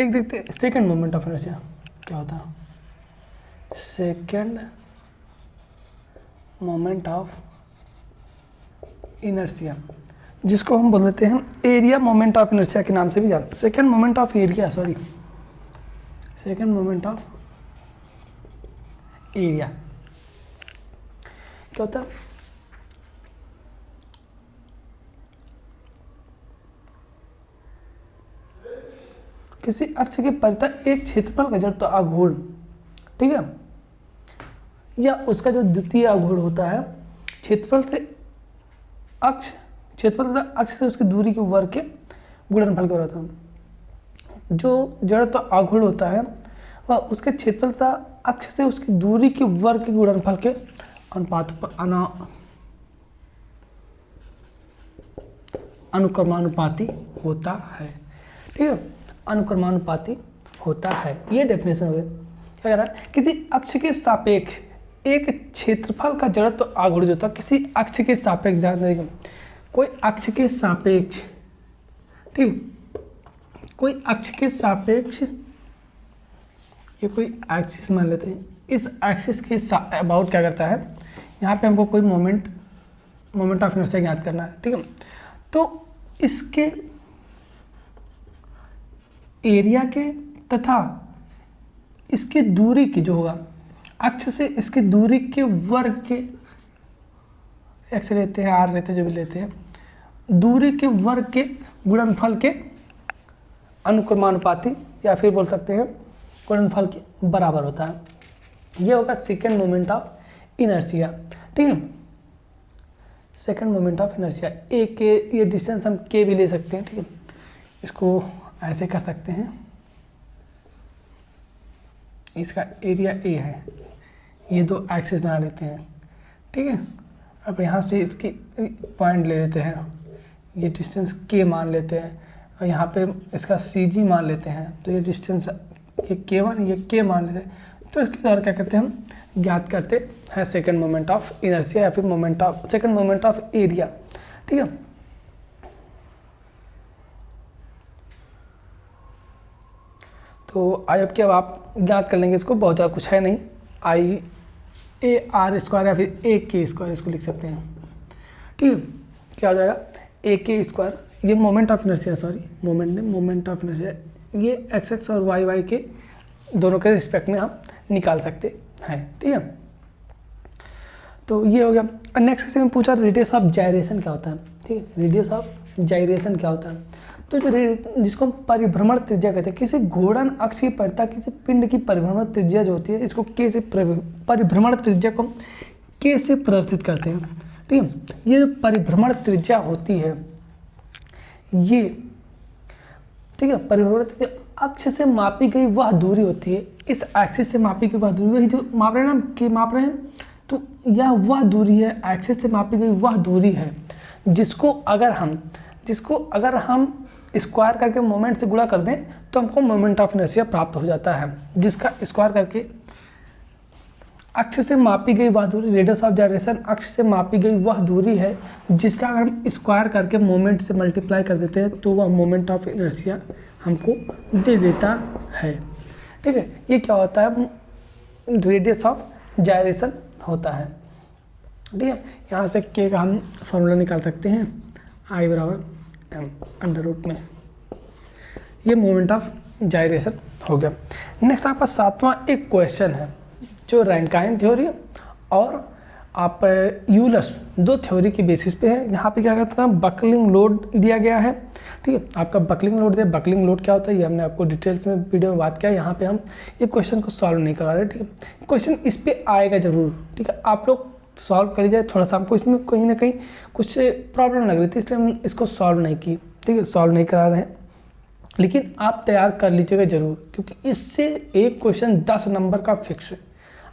एक देखते हैं सेकंड मोमेंट ऑफ इनर्शिया क्या होता है। सेकंड मोमेंट ऑफ इनर्शिया, जिसको हम बोल देते हैं एरिया मोमेंट ऑफ इनर्शिया के नाम से भी जानते हैं। Second moment of area, sorry, second moment of area क्या होता है? किसी अक्ष के परितः एक क्षेत्रफल का जड़ तो आघूर्ण, ठीक है, या उसका जो द्वितीय आघूर्ण होता है, क्षेत्रफल से अक्ष, क्षेत्रफल तथा अक्ष से उसकी दूरी के वर्ग के गुणनफल के बराबर होता है। जो जड़ तो आघूर्ण होता है वह उसके क्षेत्रफल तथा अक्ष से उसकी दूरी के वर्ग के गुणनफल के अनुक्रमानुपाती होता है, ठीक है, अनुक्रमानुपाती होता है। ये डेफिनेशन हो गया। क्या कह रहा है? किसी अक्ष के सापेक्ष एक क्षेत्रफल का जड़ तो आघूर्ण होता है, किसी अक्ष के सापेक्ष, ध्यान देंगे, कोई अक्ष के सापेक्ष, ठीक, कोई अक्ष के सापेक्ष, ये कोई एक्सिस मान लेते हैं, इस एक्सिस के अबाउट क्या करता है, यहाँ पे हमको कोई मोमेंट ऑफ इनर्शिया ज्ञात करना है, ठीक है। तो इसके एरिया के तथा इसकी दूरी की जो होगा, अक्ष से इसकी दूरी के वर्ग के, एक्स लेते हैं, आर लेते हैं, जो भी लेते हैं, दूरी के वर्ग के गुणनफल के अनुक्रमानुपाती, या फिर बोल सकते हैं गुणनफल के बराबर होता है। ये होगा सेकंड मोमेंट ऑफ इनर्शिया, ठीक है। सेकंड मोमेंट ऑफ इनर्शिया, ए के, ये डिस्टेंस हम के भी ले सकते हैं, ठीक है, इसको ऐसे कर सकते हैं, इसका एरिया ए है, ये दो एक्सिस बना लेते हैं, ठीक है। अब यहाँ से इसकी पॉइंट ले लेते हैं, ये डिस्टेंस के मान लेते हैं, और यहाँ पे इसका सी जी मान लेते हैं, तो ये डिस्टेंस ये K1 ये K मान लेते हैं। तो इसके द्वारा क्या करते हैं, हम ज्ञात करते हैं सेकंड मोमेंट ऑफ इनर्शिया, या फिर moment of second moment of area, ठीक है। तो आई अब क्या, आप ज्ञात कर लेंगे इसको, बहुत ज़्यादा कुछ है नहीं, आई ए आर स्क्वायर या फिर ए के स्क्वायर, इसको लिख सकते हैं, ठीक है। क्या हो जाएगा, ए के स्क्वायर, ये moment of inertia, sorry moment of inertia, ये एक्स एक्स और वाई वाई के दोनों के रिस्पेक्ट में हम निकाल सकते हैं, ठीक है। तो ये हो गया। नेक्स्ट क्वेश्चन में पूछा रेडियस ऑफ जायरेशन क्या होता है, ठीक है, रेडियस ऑफ जायरेशन क्या होता है। तो जो जिसको हम परिभ्रमण त्रिज्या कहते हैं, किसी घूर्णन अक्ष की परितः किसी पिंड की परिभ्रमण त्रिज्या जो होती है, इसको के से परिभ्रमण त्रिज्या को के से प्रदर्शित करते हैं, ठीक है। ये जो परिभ्रमण त्रिज्या होती है, ये, ठीक है, परिभ्रमण त्रिज्या अक्ष से मापी गई वह दूरी होती है, इस एक्सिस से मापी गई वह दूरी, वही जो माप रहे हैं ना, कि माप रहे हैं, तो यह वह दूरी है, एक्सिस से मापी गई वह दूरी है, जिसको अगर हम स्क्वायर करके मोमेंट से गुणा कर दें तो हमको मोमेंट ऑफ इनर्शिया प्राप्त हो जाता है, जिसका स्क्वायर करके अक्ष से मापी गई वह दूरी, रेडियस ऑफ जाइरेशन अक्ष से मापी गई वह दूरी है जिसका अगर हम स्क्वायर करके मोमेंट से मल्टीप्लाई कर देते हैं तो वह मोमेंट ऑफ इनर्शिया हमको दे देता है। ठीक है, ये क्या होता है, रेडियस ऑफ जाइरेशन होता है। ठीक है, यहाँ से के का हम फॉर्मूला निकाल सकते हैं, आई बराबर एम अंडर रूट में, ये मोमेंट ऑफ जाइरेशन हो गया। नेक्स्ट आपका 7वां एक क्वेश्चन है जो रैंकाइन थ्योरी और आप यूलर्स दो थ्योरी की बेसिस पे है। यहाँ पे क्या कहता है, बकलिंग लोड दिया गया है। ठीक है, आपका बकलिंग लोड दिया, बकलिंग लोड क्या होता है ये हमने आपको डिटेल्स में वीडियो में बात किया। यहाँ पे हम ये क्वेश्चन को सॉल्व नहीं करा रहे। ठीक है, क्वेश्चन इस पे आएगा जरूर। ठीक है, आप लोग सॉल्व कर लीजिए। थोड़ा सा हमको इसमें कहीं ना कहीं कुछ प्रॉब्लम लग रही थी, इसलिए हम इसको सॉल्व नहीं की। ठीक है, सॉल्व नहीं करा रहे हैं, लेकिन आप तैयार कर लीजिएगा जरूर, क्योंकि इससे एक क्वेश्चन 10 नंबर का फिक्स है।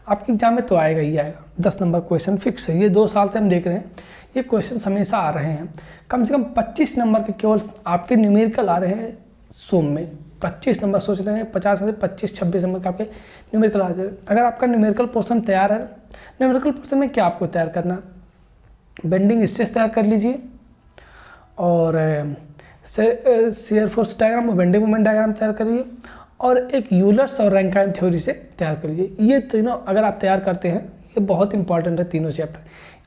आपके एग्जाम में तो आएगा ही आएगा, 10 नंबर क्वेश्चन फिक्स है। ये 2 साल से हम देख रहे हैं, ये क्वेश्चन हमेशा आ रहे हैं। कम से कम 25 नंबर के केवल आपके न्यूमेरिकल आ रहे हैं सोम में। 25 नंबर सोच रहे हैं, 50 में से 25-26 नंबर के आपके न्यूमेरिकल आ रहे हैं। अगर आपका न्यूमेरिकल पोर्शन तैयार है, न्यूमेरिकल पोर्शन में क्या आपको तैयार करना, बेंडिंग स्ट्रेस तैयार कर लीजिए और शेयर फोर्स डायग्राम और बेंडिंग मोमेंट डायग्राम तैयार करिए और एक यूलर्स और रैंकाइन थ्योरी से तैयार कर लीजिए। ये तीनों अगर आप तैयार करते हैं, ये बहुत इंपॉर्टेंट है तीनों चैप्टर।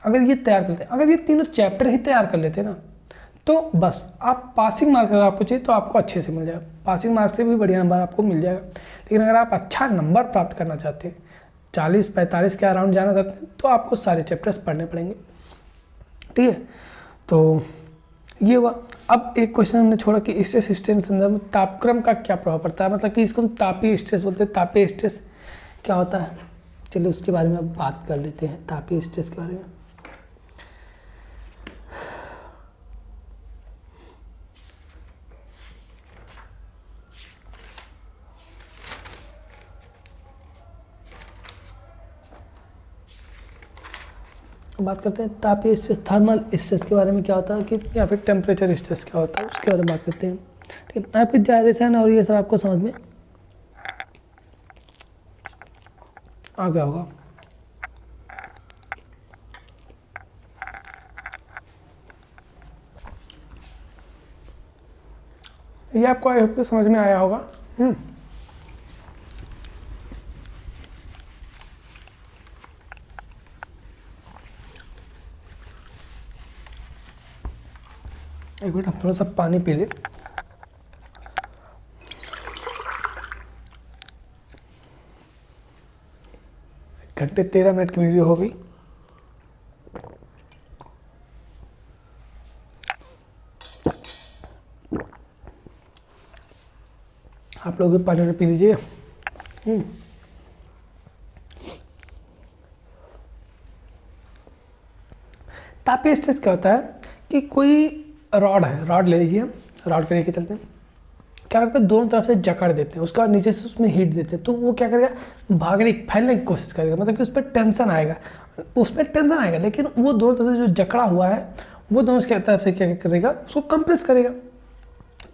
अगर ये तैयार करते हैं, अगर ये तीनों चैप्टर ही तैयार कर लेते हैं ना, तो बस आप पासिंग मार्क अगर आपको चाहिए तो आपको अच्छे से मिल जाएगा, पासिंग मार्क से भी बढ़िया नंबर आपको मिल जाएगा। लेकिन अगर आप अच्छा नंबर प्राप्त करना चाहते हैं, 40-45 के अराउंड जाना चाहते हैं, तो आपको सारे चैप्टर्स पढ़ने पड़ेंगे। ठीक है, तो ये हुआ। अब एक क्वेश्चन हमने छोड़ा कि स्ट्रेस स्ट्रेन संदर्भ में तापक्रम का क्या प्रभाव पड़ता है, मतलब कि इसको हम तापीय स्ट्रेस बोलते हैं। तापीय स्ट्रेस क्या होता है, चलिए उसके बारे में अब बात कर लेते हैं, तापीय स्ट्रेस के बारे में। बात करते हैं तापीय स्ट्रेस, थर्मल स्ट्रेस के बारे में क्या होता है कि, या फिर टेम्परेचर स्ट्रेस क्या होता है उसके बारे में बात करते हैं। ठीक है, आपकी जाइरेशन और ये सब आपको समझ में आ गया होगा। ये आपको आई होप समझ में आया होगा। एक मिनट, हम थोड़ा सा पानी पी ले। घंटे 13 मिनट की वीडियो हो गई। आप लोग भी पानी पी लीजिए। तापीय स्ट्रेस क्या होता है कि कोई रॉड है, रॉड ले लीजिए, रॉड के लेके चलते हैं, क्या करते हैं दोनों तरफ से जकड़ देते हैं, उसका नीचे से उसमें हीट देते हैं, तो वो क्या करेगा, भागने फैलने की कोशिश करेगा, मतलब कि उस पर टेंशन आएगा, लेकिन वो दोनों तरफ से जो जकड़ा हुआ है वो दोनों की तरफ से क्या करेगा, उसको कंप्रेस करेगा।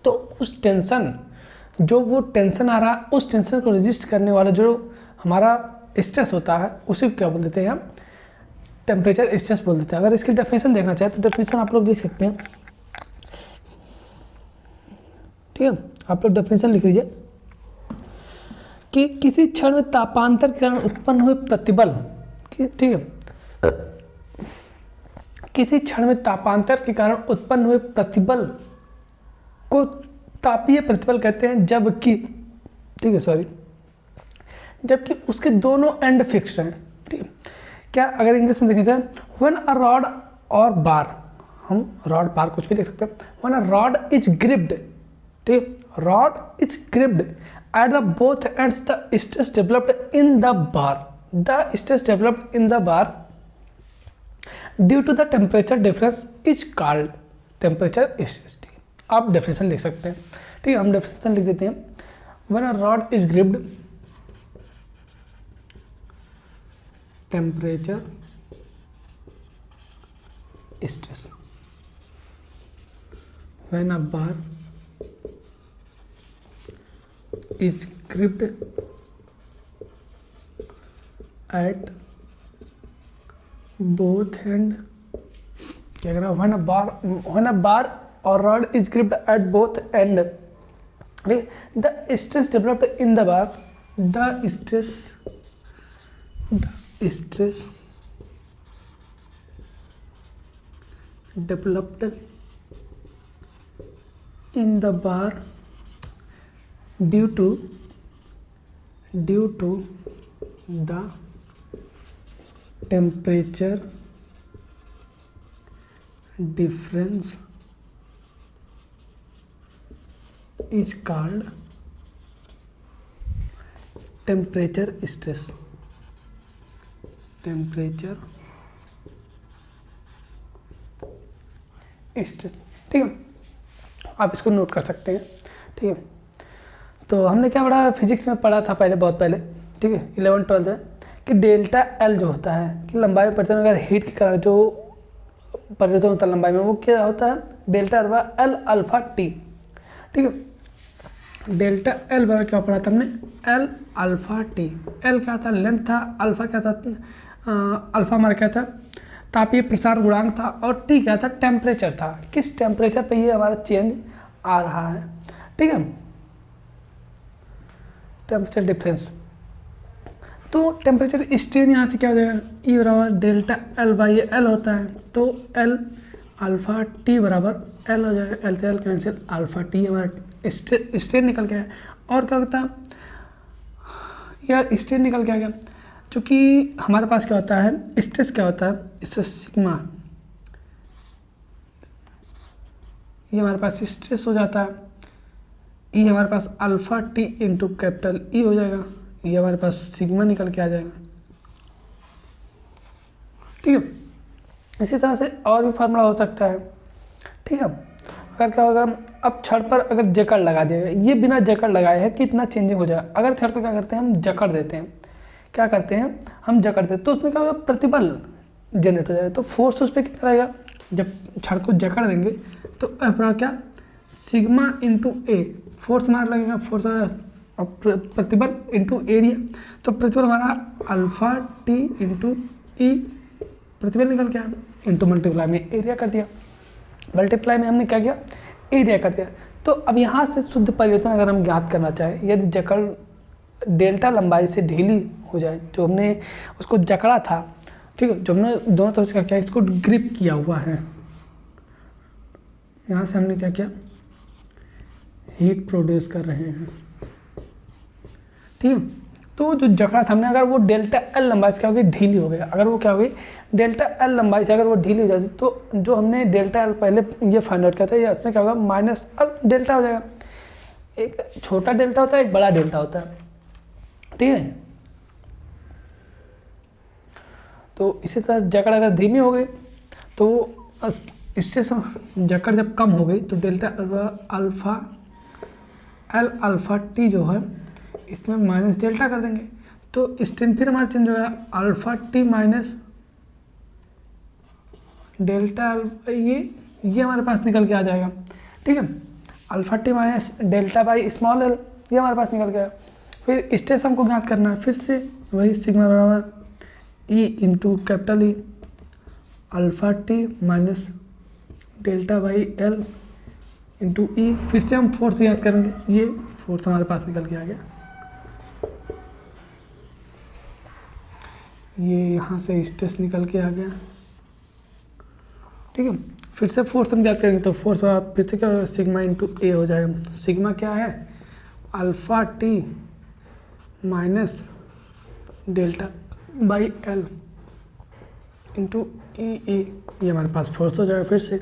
तो उस टेंशन, जो वो टेंशन आ रहा है, उस टेंशन को रेजिस्ट करने वाला जो हमारा स्ट्रेस होता है उसी को क्या बोल देते हैं हम, टेम्परेचर स्ट्रेस बोल देते हैं। अगर इसकी डेफिनेशन देखना चाहे तो डेफिनेशन आप लोग देख सकते हैं। ठीक है, आप लोग डेफिनेशन लिख लीजिए कि किसी क्षण में तापांतर के कारण उत्पन्न हुए प्रतिबल, ठीक है, किसी क्षण में तापांतर के कारण उत्पन्न हुए प्रतिबल को तापीय प्रतिबल कहते हैं, जबकि, ठीक है सॉरी, जबकि उसके दोनों एंड फिक्स्ड हैं। ठीक है, क्या अगर इंग्लिश में देखा जाए, व्हेन अ रॉड और बार, हम रॉड बार कुछ भी देख सकते हैं, when a rod is gripped, ठीक, rod is gripped at the both ends, the stress developed in the bar, the stress developed in the bar due to the temperature difference is called temperature stress. ठीक है, आप definition लिख सकते हैं। ठीक है, हम डेफिनेशन लिख देते हैं, when a rod is gripped, temperature stress, when a bar is gripped at both end, क्या कह रहा है, when a bar or rod is gripped at both end, the stress developed in the bar, the stress developed in the bar due to the temperature difference is called temperature stress. Temperature stress, ठीक है, आप इसको note कर सकते हैं। ठीक है, तो हमने क्या पढ़ा, फिजिक्स में पढ़ा था पहले, बहुत पहले, ठीक है, 11-12 में, कि डेल्टा एल जो होता है कि लंबाई में परिवर्तन, अगर हीट के कारण जो परिवर्तन होता है लंबाई में, वो क्या होता है, डेल्टा बराबर एल अल्फा टी। ठीक है, डेल्टा एल बराबर क्या पढ़ा था हमने, एल अल्फा टी। एल क्या था, लेंथ था, अल्फा क्या था, अल्फा हमारा क्या था, तापीय प्रसार गुणांक था, और टी क्या था, टेम्परेचर था, किस टेम्परेचर पे ये हमारा चेंज आ रहा है। ठीक है, टेम्परेचर डिफरेंस। तो टेम्परेचर स्ट्रेन यहाँ से क्या हो जाएगा, ई बराबर डेल्टा एल बाई एल होता है, तो एल अल्फा टी बराबर एल हो जाएगा, एल से एल कैंसिल, अल्फा टी हमारा स्ट्रेन निकल के आया। और क्या होता है, यह स्ट्रेन निकल के आ गया, चूँकि हमारे पास क्या होता है, स्ट्रेस क्या होता है, इससे सिग्मा, ये हमारे पास स्ट्रेस हो जाता है, ये हमारे पास alpha T into capital E हो जाएगा, ये हमारे पास सिग्मा निकल के आ जाएगा। ठीक है, इसी तरह से और भी फार्मूला हो सकता है। ठीक है, अगर क्या होगा, अब छड़ पर अगर जकड़ लगा दिया गया, ये बिना जकड़ लगाए है कितना चेंजिंग हो जाएगा। अगर छड़ को क्या करते हैं, हम जकड़ देते हैं, क्या करते हैं, हम जकड़ देते हैं, तो उसमें क्या होगा, प्रतिबल जनरेट हो जाएगा, तो फोर्स उस पर कितना रहेगा, जब छड़ को जकड़ देंगे तो अपना क्या, सिग्मा इंटू ए, फोर्स मार लगेगा, फोर्स प्रतिबल इंटू एरिया, तो प्रतिबल हमारा अल्फा टी इंटू ई, प्रतिबल निकल के आया, इंटू मल्टीप्लाई में एरिया कर दिया, मल्टीप्लाई में हमने क्या किया, एरिया कर दिया। तो अब यहाँ से शुद्ध परिवर्तन अगर हम ज्ञात करना चाहें, यदि जकड़ डेल्टा लंबाई से ढीली हो जाए, जो हमने उसको जकड़ा था, ठीक है, जो हमने दोनों तरफ से क्या किया, इसको ग्रिप किया हुआ है, यहाँ से हमने क्या किया, हीट प्रोड्यूस कर रहे हैं। ठीक है, तो जो जकड़ा था हमने, अगर वो डेल्टा एल लंबाई से क्या हो गई, ढीली हो गई, अगर वो क्या हो गई, डेल्टा एल लंबाई से अगर वो ढीली हो जाती, तो जो हमने डेल्टा एल पहले ये फाइंड आउट किया था, ये इसमें क्या होगा, माइनस एल डेल्टा हो जाएगा। एक छोटा डेल्टा होता है, एक बड़ा डेल्टा होता है। ठीक है, तो इसी तरह जकड़ अगर धीमी हो गई, तो इससे जकड़ जब कम हो गई, तो delta alpha L alpha T जो है, इसमें माइनस डेल्टा कर देंगे, तो स्ट्रेन फिर हमारा चेंज हो गया, अल्फा टी माइनस डेल्टा, ये हमारे पास निकल के आ जाएगा। ठीक है, alpha T minus delta by small L, ये हमारे पास निकल गया। फिर स्ट्रेस हमको ज्ञात करना है, फिर से वही सिग्मा बराबर E into capital E, alpha T minus delta by L into E, फिर से हम फोर्स याद करेंगे, ये फोर्स हमारे पास निकल के आ गया, ये यहाँ से स्ट्रेस निकल के आ गया। ठीक है, फिर से फोर्स हम याद करेंगे, तो फोर्स फिर से क्या, सिग्मा इंटू ए हो जाएगा। सिग्मा क्या है, alpha T minus delta by L into E, ये हमारे पास फोर्स हो जाएगा फिर से।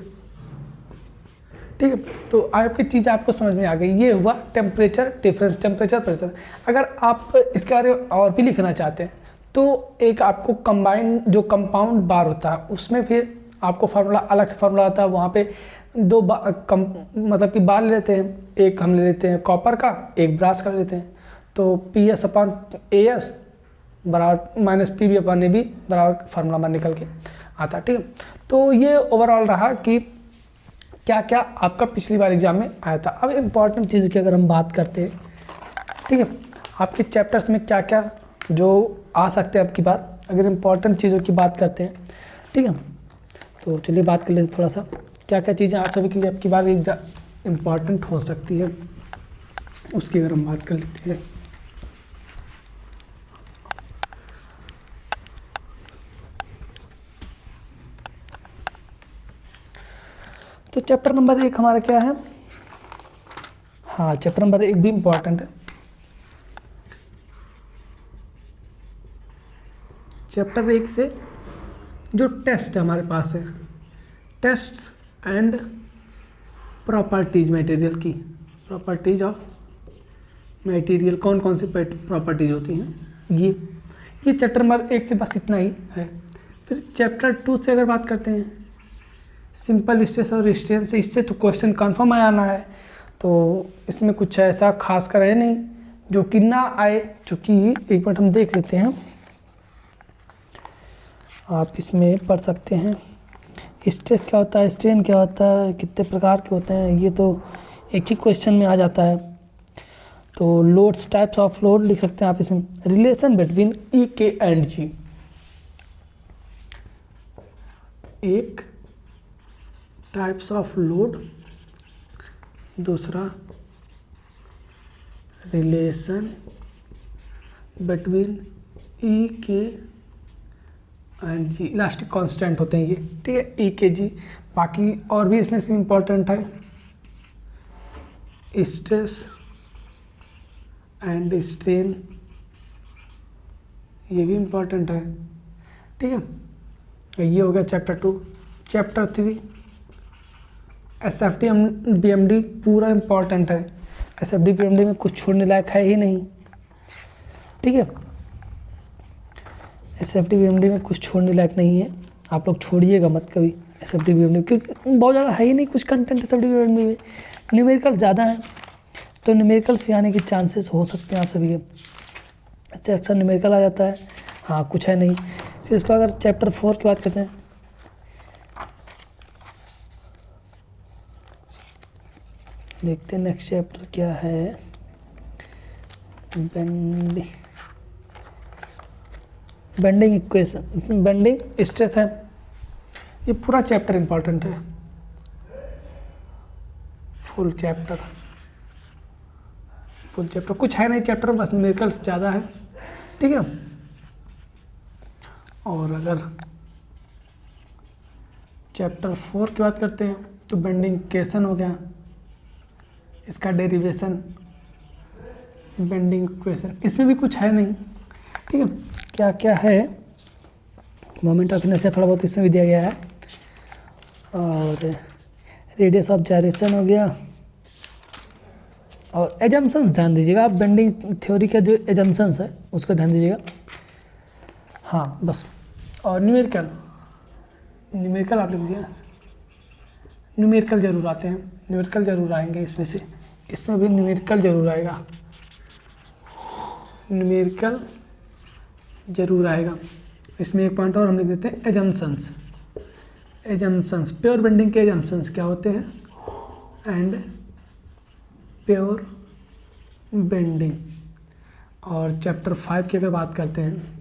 ठीक है, तो आपकी चीज़ आपको समझ में आ गई, ये हुआ टेम्परेचर डिफरेंस, टेम्परेचर प्रेशर। अगर आप इसके बारे में और भी लिखना चाहते हैं, तो एक आपको कंबाइंड जो कंपाउंड बार होता है, उसमें फिर आपको फार्मूला अलग से फार्मूला आता है, वहाँ पे दो मतलब कि बार ले लेते हैं, एक हम ले लेते हैं कॉपर का, एक ब्रास का लेते हैं, तो P S upon A S बराबर minus P B upon A B बराबर फार्मूला हमारा निकल के आता है। ठीक है, तो ये ओवरऑल रहा कि क्या क्या आपका पिछली बार एग्जाम में आया था। अब इम्पॉर्टेंट चीज़ की अगर हम बात करते हैं, ठीक है। आपके चैप्टर्स में क्या क्या जो आ सकते हैं आपकी बात, अगर इम्पॉर्टेंट चीज़ों की बात करते हैं, ठीक है। तो चलिए बात कर लेते थोड़ा सा क्या क्या चीज़ें आप सभी के लिए आपकी बात इम्पॉर्टेंट हो सकती है, उसकी अगर हम बात कर लेते हैं। तो चैप्टर नंबर 1 हमारा क्या है? हाँ, चैप्टर नंबर 1 भी इम्पॉर्टेंट है। चैप्टर 1 से जो टेस्ट है हमारे पास है, टेस्ट्स एंड प्रॉपर्टीज मटेरियल की, प्रॉपर्टीज ऑफ मटेरियल, कौन कौन सी प्रॉपर्टीज होती हैं, ये चैप्टर नंबर 1 से बस इतना ही है। फिर चैप्टर 2 से अगर बात करते हैं, सिंपल स्ट्रेस और स्ट्रेन से, इससे तो क्वेश्चन कन्फर्म आना है, तो इसमें कुछ ऐसा खास कर है नहीं जो कि ना आए, चूँकि एक मिनट हम देख लेते हैं, आप इसमें पढ़ सकते हैं स्ट्रेस क्या होता है, स्ट्रेन क्या होता है, कितने प्रकार के होते हैं, ये तो एक ही क्वेश्चन में आ जाता है। तो लोड्स, टाइप्स ऑफ लोड लिख सकते हैं आप इसमें, रिलेशन बिटवीन ई के एंड जी, एक टाइप्स ऑफ लोड, दूसरा रिलेशन बिटवीन ई के एंड जी, इलास्टिक कांस्टेंट होते हैं ये, ठीक है, ई के जी। बाकी और भी इसमें से इम्पोर्टेंट है, स्ट्रेस एंड स्ट्रेन, ये भी इम्पोर्टेंट है, ठीक है। ये हो गया चैप्टर 2। चैप्टर 3 SFD BMD पूरा इम्पोर्टेंट है, SFD BMD में कुछ छोड़ने लायक है ही नहीं, ठीक है। SFD BMD में कुछ छोड़ने लायक नहीं है, आप लोग छोड़िएगा मत कभी SFD BMD, क्योंकि बहुत ज़्यादा है ही नहीं कुछ कंटेंट SFD BMD में, न्यूमेरिकल ज़्यादा है, तो न्यूमेरिकल से आने के चांसेस हो सकते हैं आप सभी के, इससे अक्सर न्यूमेरिकल आ जाता है। हाँ, कुछ है नहीं। फिर उसका अगर चैप्टर 4 की बात करते हैं, देखते हैं नेक्स्ट चैप्टर क्या है, बेंडिंग इक्वेशन, बेंडिंग स्ट्रेस है, ये पूरा चैप्टर इंपॉर्टेंट है, फुल चैप्टर कुछ है नहीं चैप्टर, बस न्यूमेरिकल्स ज़्यादा है, ठीक है। और अगर चैप्टर 4 की बात करते हैं तो बेंडिंग इक्वेशन हो गया, इसका डेरिवेशन, बेंडिंग इक्वेशन, इसमें भी कुछ है नहीं, ठीक है। क्या क्या है, मोमेंट ऑफ इनर्शिया थोड़ा बहुत इसमें भी दिया गया है, और रेडियस ऑफ जायरेशन हो गया, और एजम्पशंस ध्यान दीजिएगा आप, बेंडिंग थ्योरी का जो एजम्पशंस है उसको ध्यान दीजिएगा, हाँ बस। और न्यूमेरिकल आप लिख दीजिए, न्यूमेरिकल जरूर आते हैं, न्यूमेरिकल जरूर आएंगे इसमें से, इसमें भी न्यूमेरिकल जरूर आएगा, न्यूमेरिकल जरूर आएगा। इसमें एक पॉइंट और हम लिख देते हैं, एजम्पशंस, प्योर बेंडिंग के एजम्पशंस क्या होते हैं, एंड प्योर बेंडिंग। और चैप्टर 5 की अगर बात करते हैं,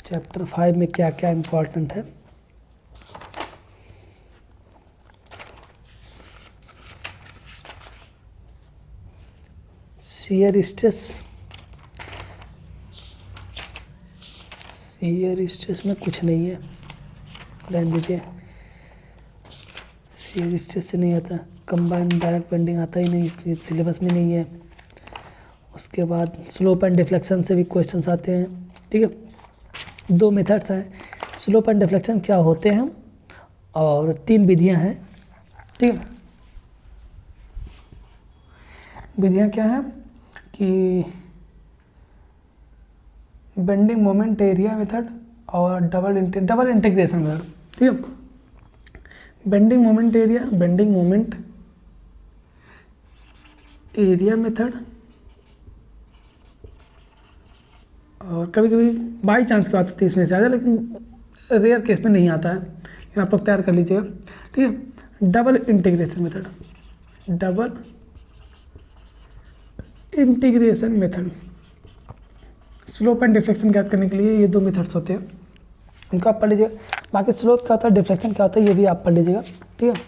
चैप्टर 5 में क्या क्या इम्पोर्टेंट है, शियर स्ट्रेस में कुछ नहीं है, ध्यान दीजिए, शियर स्ट्रेस से नहीं आता, कंबाइंड डायरेक्ट बेंडिंग आता ही नहीं, इसलिए सिलेबस में नहीं है। उसके बाद स्लोप एंड डिफ्लेक्शन से भी क्वेश्चंस आते हैं, ठीक है। 2 मेथड्स हैं, स्लोप एंड डिफ्लेक्शन क्या होते हैं, और 3 विधियां हैं, ठीक है। विधियां क्या हैं कि बेंडिंग मोमेंट एरिया मेथड और डबल इंटीग्रेशन मेथड, ठीक है। बेंडिंग मोमेंट एरिया मेथड, और कभी कभी बाई चांस की बात होती है इसमें से आ जाए, लेकिन रेयर केस में नहीं आता है, लेकिन आप लोग तैयार कर लीजिएगा, ठीक है। Double integration method, double integration method, slope and deflection ज्ञात करने के लिए ये 2 मेथड्स होते हैं, उनको आप पढ़ लीजिएगा। बाकी स्लोप क्या होता है, डिफ्लेक्शन क्या होता है, ये भी आप पढ़ लीजिएगा, ठीक है।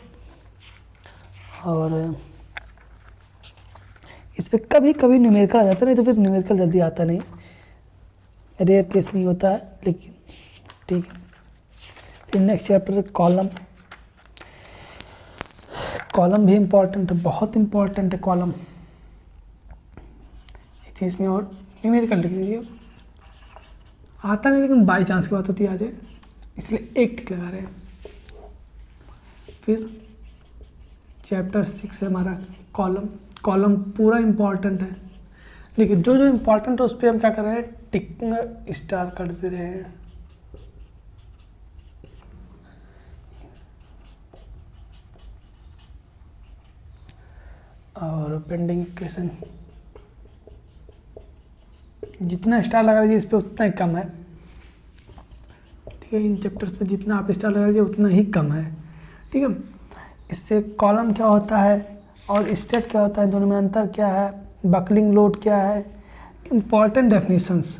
और इस पर कभी कभी न्यूमेरिकल आ जाता है, नहीं तो फिर न्यूमेरिकल जल्दी आता नहीं, रेयर केस नहीं होता है, लेकिन ठीक है। फिर नेक्स्ट चैप्टर कॉलम, कॉलम भी इम्पॉर्टेंट है, बहुत इम्पॉर्टेंट है कॉलम। एक चीज़ में और न्यूमेरिकल लिख लीजिए, आता नहीं लेकिन बाई चांस की बात होती है आ जाए, इसलिए एक टिक लगा रहे हैं। फिर चैप्टर 6 है हमारा कॉलम, कॉलम पूरा इम्पॉर्टेंट है, लेकिन जो जो इम्पॉर्टेंट है उस पर हम क्या कर रहे हैं, टिक स्टार कर दे रहे हैं। और पेंडिंग इक्वेशन जितना स्टार लगा लीजिए इस पर उतना ही कम है, ठीक है। इन चैप्टर्स पे जितना आप स्टार लगा लीजिए उतना ही कम है, ठीक है। इससे कॉलम क्या होता है और स्टेट क्या होता है, दोनों में अंतर क्या है, बकलिंग लोड क्या है, इम्पॉर्टेंट डेफिनेशंस,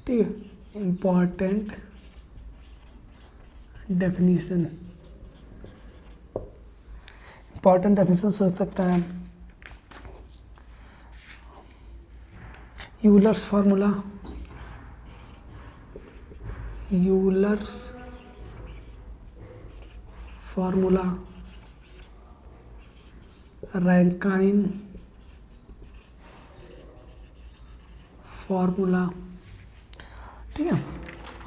ठीक है। इम्पॉर्टेंट डेफिनेशन, इम्पॉर्टेंट डेफिनेशन सोच सकता है, Euler's formula, Euler's formula, Rankine formula, ठीक है।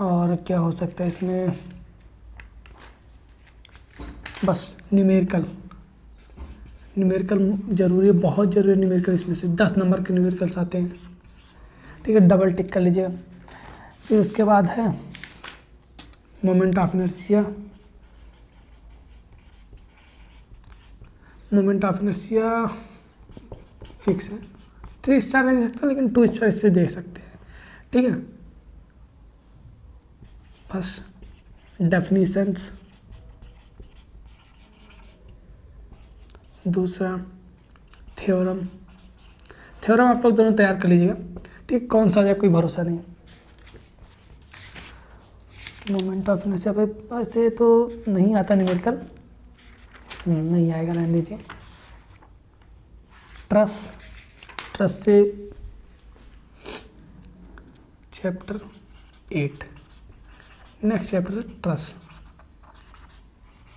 और क्या हो सकता है इसमें, बस न्यूमेरिकल, न्यूमेरिकल जरूरी है, बहुत जरूरी है न्यूमेरिकल, इसमें से 10 नंबर के न्यूमेरिकल्स आते हैं, ठीक है। डबल टिक कर लीजिएगा। फिर उसके बाद है moment of inertia, moment of inertia fix है, 3 स्टार नहीं दे सकता लेकिन 2 स्टार इस पर दे सकते हैं, ठीक है। बस डेफिनीशंस, दूसरा थ्योरम, थ्योरम आप लोग दोनों तैयार कर लीजिएगा, ठीक। कौन सा आ जाए कोई भरोसा नहीं। मोमेंट ऑफ इनर्शिया पे वैसे तो नहीं आता न्यूमेरिकल, नहीं आएगा, रहने दीजिए। ट्रस, ट्रस से चैप्टर 8, नेक्स्ट चैप्टर है ट्रस।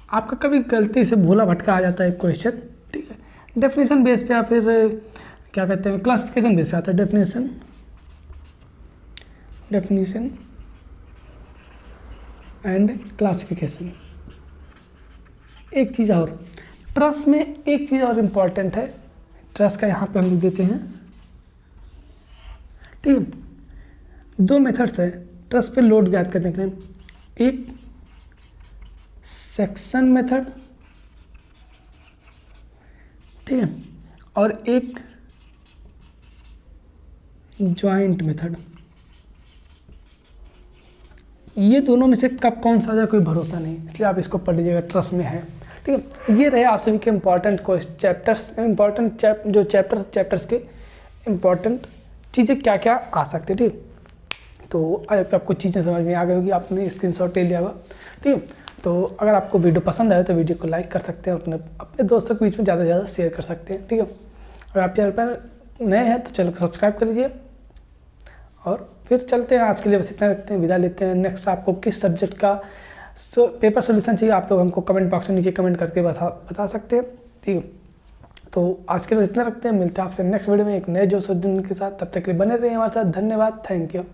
आपका कभी गलती से भूला भटका आ जाता है क्वेश्चन, ठीक है। डेफिनेशन बेस पे या फिर क्या कहते हैं क्लासिफिकेशन बेस पे आता है, डेफिनेशन, डेफिनेशन एंड क्लासिफिकेशन। एक चीज़ और, ट्रस में एक चीज़ और इम्पॉर्टेंट है, ट्रस का यहाँ पे हम लिख देते हैं, ठीक है। 2 मेथड्स है ट्रस पे लोड ज्ञात करने के लिए, एक सेक्शन मेथड, ठीक है, और एक जॉइंट मेथड। ये दोनों में से कब कौन सा आ जाए कोई भरोसा नहीं, इसलिए आप इसको पढ़ लीजिएगा, ट्रस में है, ठीक है। ये रहे आप सभी के इम्पॉर्टेंट चैप्टर्स, इम्पॉर्टेंट जो चैप्टर्स के इम्पॉर्टेंट चीज़ें क्या क्या आ सकती है, ठीक। तो आज आपको चीज़ें समझ में आ गई होगी, आपने स्क्रीनशॉट ले लिया होगा, ठीक है। तो अगर आपको वीडियो पसंद आए तो वीडियो को लाइक कर सकते हैं, अपने दोस्तों के बीच में ज़्यादा से ज़्यादा शेयर कर सकते हैं, ठीक है। अगर आप चैनल पर नए हैं तो चैनल को सब्सक्राइब कर लीजिए, और फिर चलते हैं। आज के लिए बस इतना रखते हैं, विदा लेते हैं। नेक्स्ट आपको किस सब्जेक्ट का पेपर सोल्यूशन चाहिए आप लोग हमको कमेंट बॉक्स में नीचे कमेंट करके बता सकते हैं, ठीक है। तो आज के लिए बस इतना रखते हैं, मिलते हैं आपसे नेक्स्ट वीडियो में एक नए जोश के साथ, तब तक के लिए बने रहिए हमारे साथ। धन्यवाद, थैंक यू।